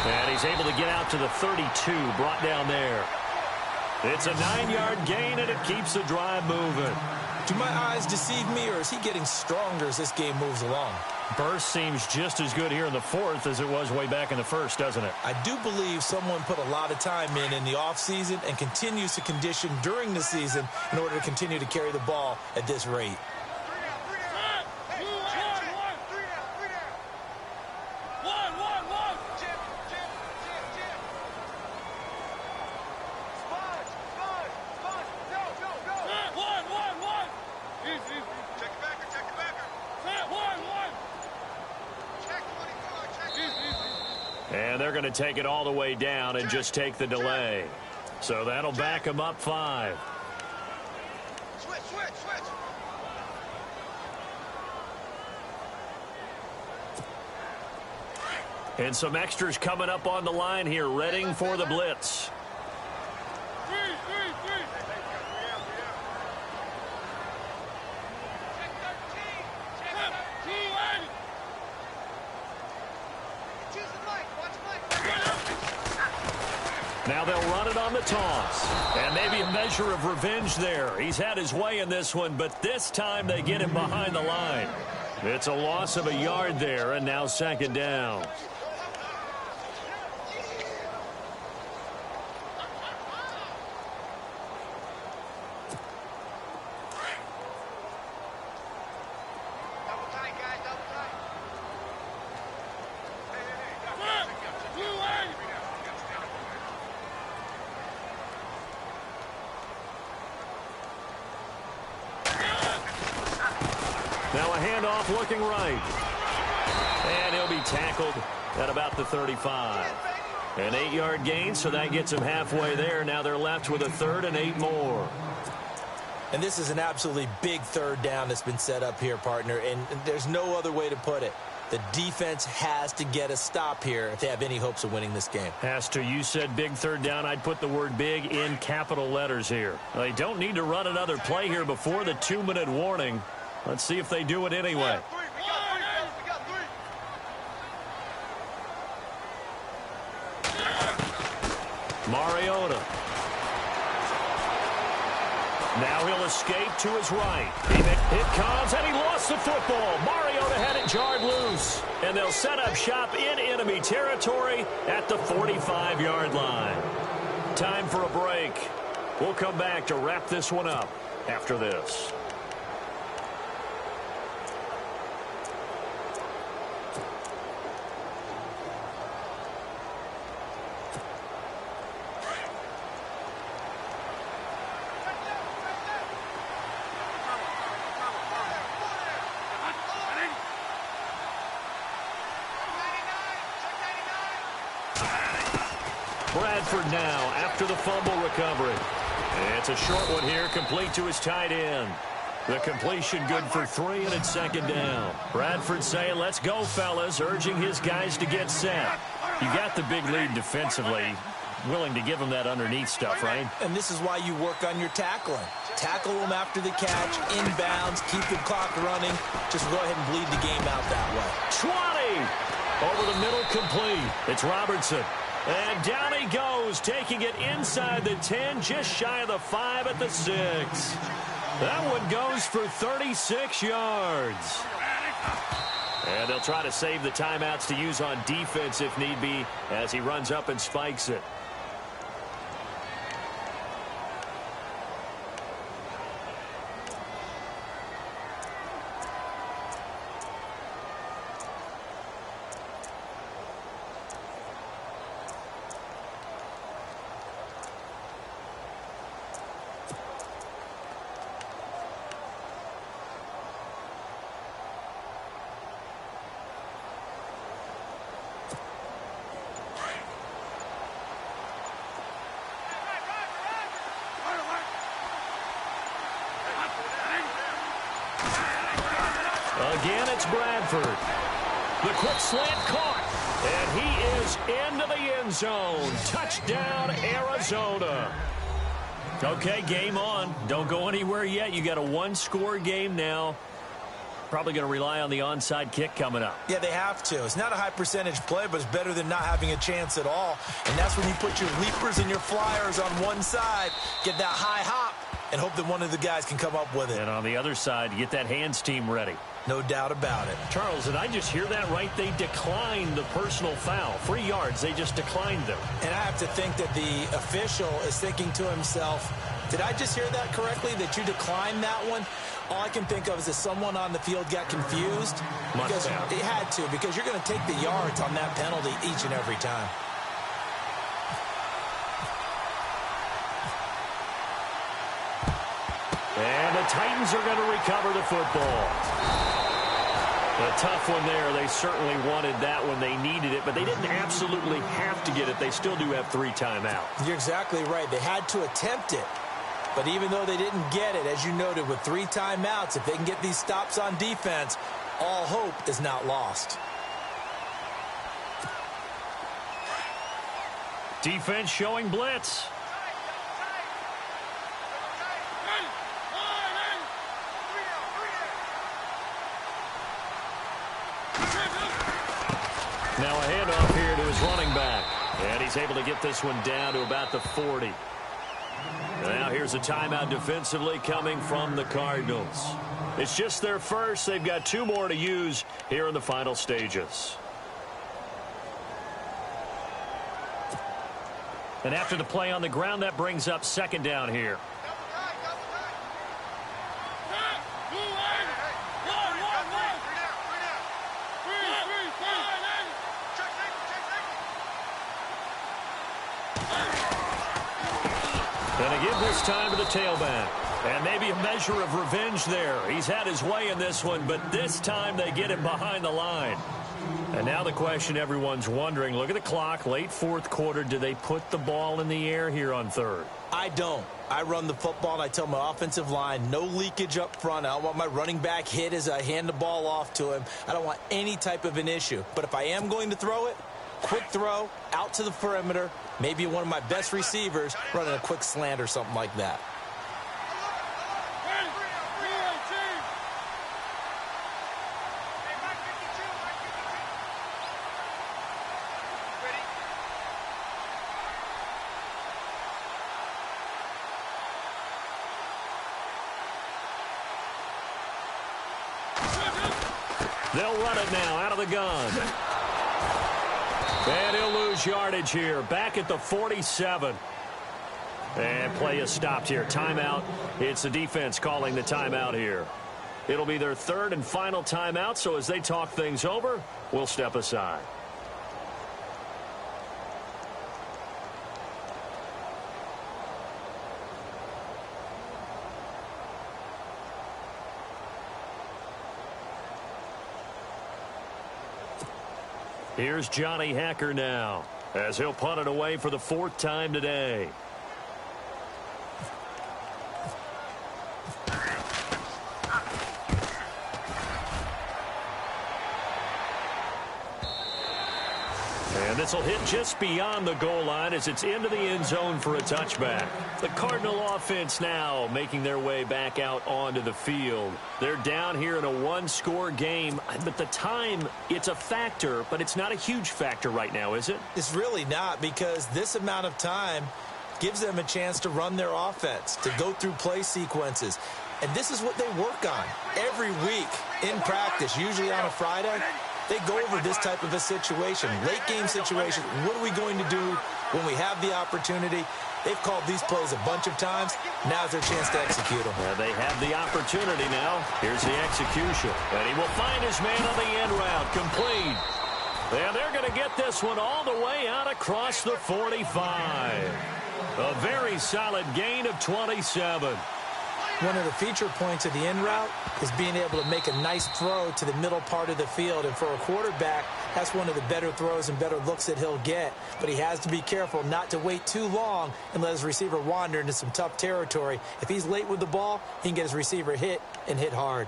And he's able to get out to the 32, brought down there. It's a 9-yard gain, and it keeps the drive moving. Do my eyes deceive me, or is he getting stronger as this game moves along? Burst seems just as good here in the 4th as it was way back in the 1st, doesn't it? I do believe someone put a lot of time in the offseason and continues to condition during the season in order to continue to carry the ball at this rate. And they're going to take it all the way down and just take the delay. So that'll back them up 5. Switch. And some extras coming up on the line here, readying for the blitz. Now they'll run it on the toss. And maybe a measure of revenge there. He's had his way in this one, but this time they get him behind the line. It's a loss of a yard there, and now 2nd down. Now a handoff looking right. And he'll be tackled at about the 35. An 8-yard gain, so that gets them halfway there. Now they're left with a 3rd and 8 more. And this is an absolutely big 3rd down that's been set up here, partner, and there's no other way to put it. The defense has to get a stop here if they have any hopes of winning this game. Has to. You said big 3rd down. I'd put the word big in capital letters here. They don't need to run another play here before the 2-minute warning. Let's see if they do it anyway. Mariota. Now he'll escape to his right. It comes, and he lost the football. Mariota had it jarred loose. And they'll set up shop in enemy territory at the 45-yard line. Time for a break. We'll come back to wrap this one up after this. Bradford now after the fumble recovery. It's a short one here, complete to his tight end. The completion good for 3, and it's 2nd down. Bradford saying, let's go, fellas, urging his guys to get set. You got the big lead defensively. Willing to give him that underneath stuff, right? And this is why you work on your tackling. Tackle them after the catch, inbounds, keep the clock running. Just go ahead and bleed the game out that way. 20! Over the middle, complete. It's Robertson. And down he goes, taking it inside the 10, just shy of the 5 at the 6. That one goes for 36 yards. And they'll try to save the timeouts to use on defense if need be as he runs up and spikes it. Again, it's Bradford. The quick slant caught. And he is into the end zone. Touchdown, Arizona. Okay, game on. Don't go anywhere yet. You got a 1-score game now. Probably going to rely on the onside kick coming up. Yeah, they have to. It's not a high percentage play, but it's better than not having a chance at all. And that's when you put your leapers and your flyers on one side, get that high hop, and hope that one of the guys can come up with it. And on the other side, get that hands team ready. No doubt about it. Charles, did I just hear that right? They declined the personal foul. 3 yards, they just declined them. And I have to think that the official is thinking to himself, did I just hear that correctly, that you declined that one? All I can think of is that someone on the field got confused. Because it had to, because you're going to take the yards on that penalty each and every time. And the Titans are going to recover the football. A tough one there. They certainly wanted that when they needed it, but they didn't absolutely have to get it. They still do have 3 timeouts. You're exactly right. They had to attempt it. But even though they didn't get it, as you noted, with 3 timeouts, if they can get these stops on defense, all hope is not lost. Defense showing blitz. Now a handoff here to his running back. And he's able to get this one down to about the 40. Now here's a timeout defensively coming from the Cardinals. It's just their first. They've got 2 more to use here in the final stages. And after the play on the ground, that brings up 2nd down here. And again this time to the tailback. And maybe a measure of revenge there. He's had his way in this one, but this time they get him behind the line. And now the question everyone's wondering, look at the clock, late fourth quarter. Do they put the ball in the air here on third? I don't. I run the football, and I tell my offensive line, no leakage up front. I don't want my running back hit as I hand the ball off to him. I don't want any type of an issue. But if I am going to throw it, quick throw, out to the perimeter, maybe one of my best receivers running a quick slant or something like that. They'll run it now out of the gun. And he'll lose yardage here. Back at the 47. And play is stopped here. Timeout. It's the defense calling the timeout here. It'll be their third and final timeout, so as they talk things over, we'll step aside. Here's Johnny Hacker now, as he'll punt it away for the fourth time today. And this will hit just beyond the goal line as it's into the end zone for a touchback. The Cardinal offense now making their way back out onto the field. They're down here in a one-score game, but the time, it's a factor, but it's not a huge factor right now, is it? It's really not, because this amount of time gives them a chance to run their offense, to go through play sequences. And this is what they work on every week in practice, usually on a Friday. They go over this type of a situation, late game situation. What are we going to do when we have the opportunity? They've called these plays a bunch of times. Now's their chance to execute them. Well, they have the opportunity now. Here's the execution. And he will find his man on the end route, complete. And they're going to get this one all the way out across the 45. A very solid gain of 27. One of the feature points of the in route is being able to make a nice throw to the middle part of the field. And for a quarterback, that's one of the better throws and better looks that he'll get. But he has to be careful not to wait too long and let his receiver wander into some tough territory. If he's late with the ball, he can get his receiver hit and hit hard.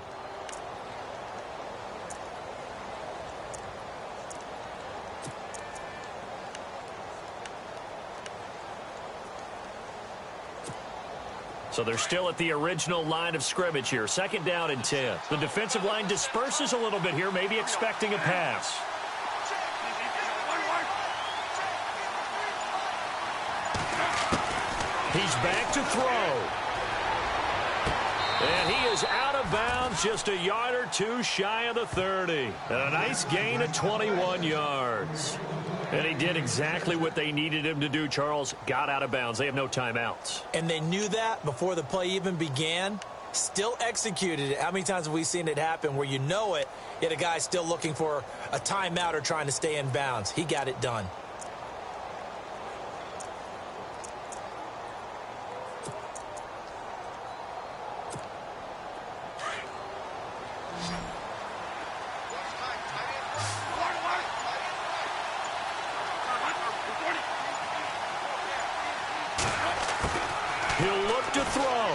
So they're still at the original line of scrimmage here. Second down and 10. The defensive line disperses a little bit here, maybe expecting a pass. He's back to throw. And he is out of bounds, just a yard or two shy of the 30. And a nice gain of 21 yards. And he did exactly what they needed him to do, Charles. Got out of bounds. They have no timeouts. And they knew that before the play even began. Still executed it. How many times have we seen it happen where you know it, yet a guy's still looking for a timeout or trying to stay in bounds? He got it done. He'll look to throw.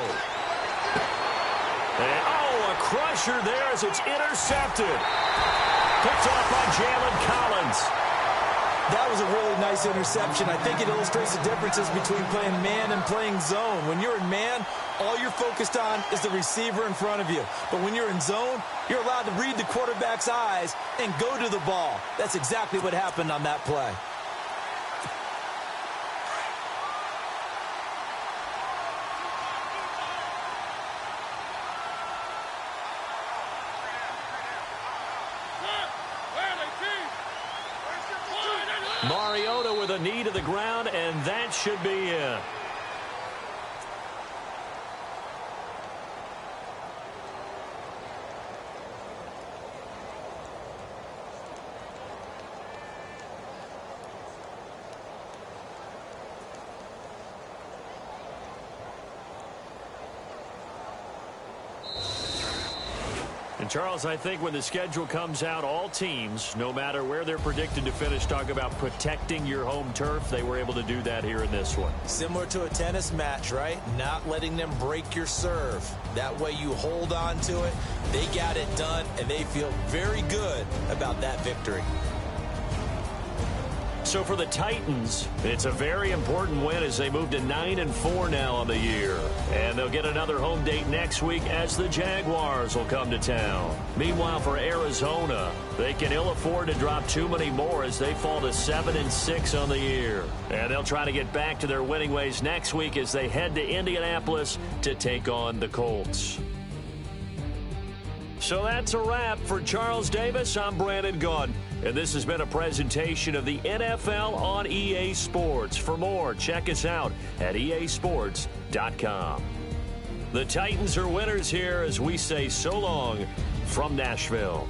And, oh, a crusher there as it's intercepted. Picked off by Jalen Collins. That was a really nice interception. I think it illustrates the differences between playing man and playing zone. When you're in man, all you're focused on is the receiver in front of you. But when you're in zone, you're allowed to read the quarterback's eyes and go to the ball. That's exactly what happened on that play. Mariota with a knee to the ground, and that should be it. And Charles, I think when the schedule comes out, all teams, no matter where they're predicted to finish, talk about protecting your home turf. They were able to do that here in this one. Similar to a tennis match, right? Not letting them break your serve. That way you hold on to it. They got it done, and they feel very good about that victory. So for the Titans, it's a very important win as they move to 9-4 now on the year. And they'll get another home date next week as the Jaguars will come to town. Meanwhile, for Arizona, they can ill afford to drop too many more as they fall to 7-6 on the year. And they'll try to get back to their winning ways next week as they head to Indianapolis to take on the Colts. So that's a wrap for Charles Davis. I'm Brandon Gunn. And this has been a presentation of the NFL on EA Sports. For more, check us out at easports.com. The Titans are winners here as we say so long from Nashville.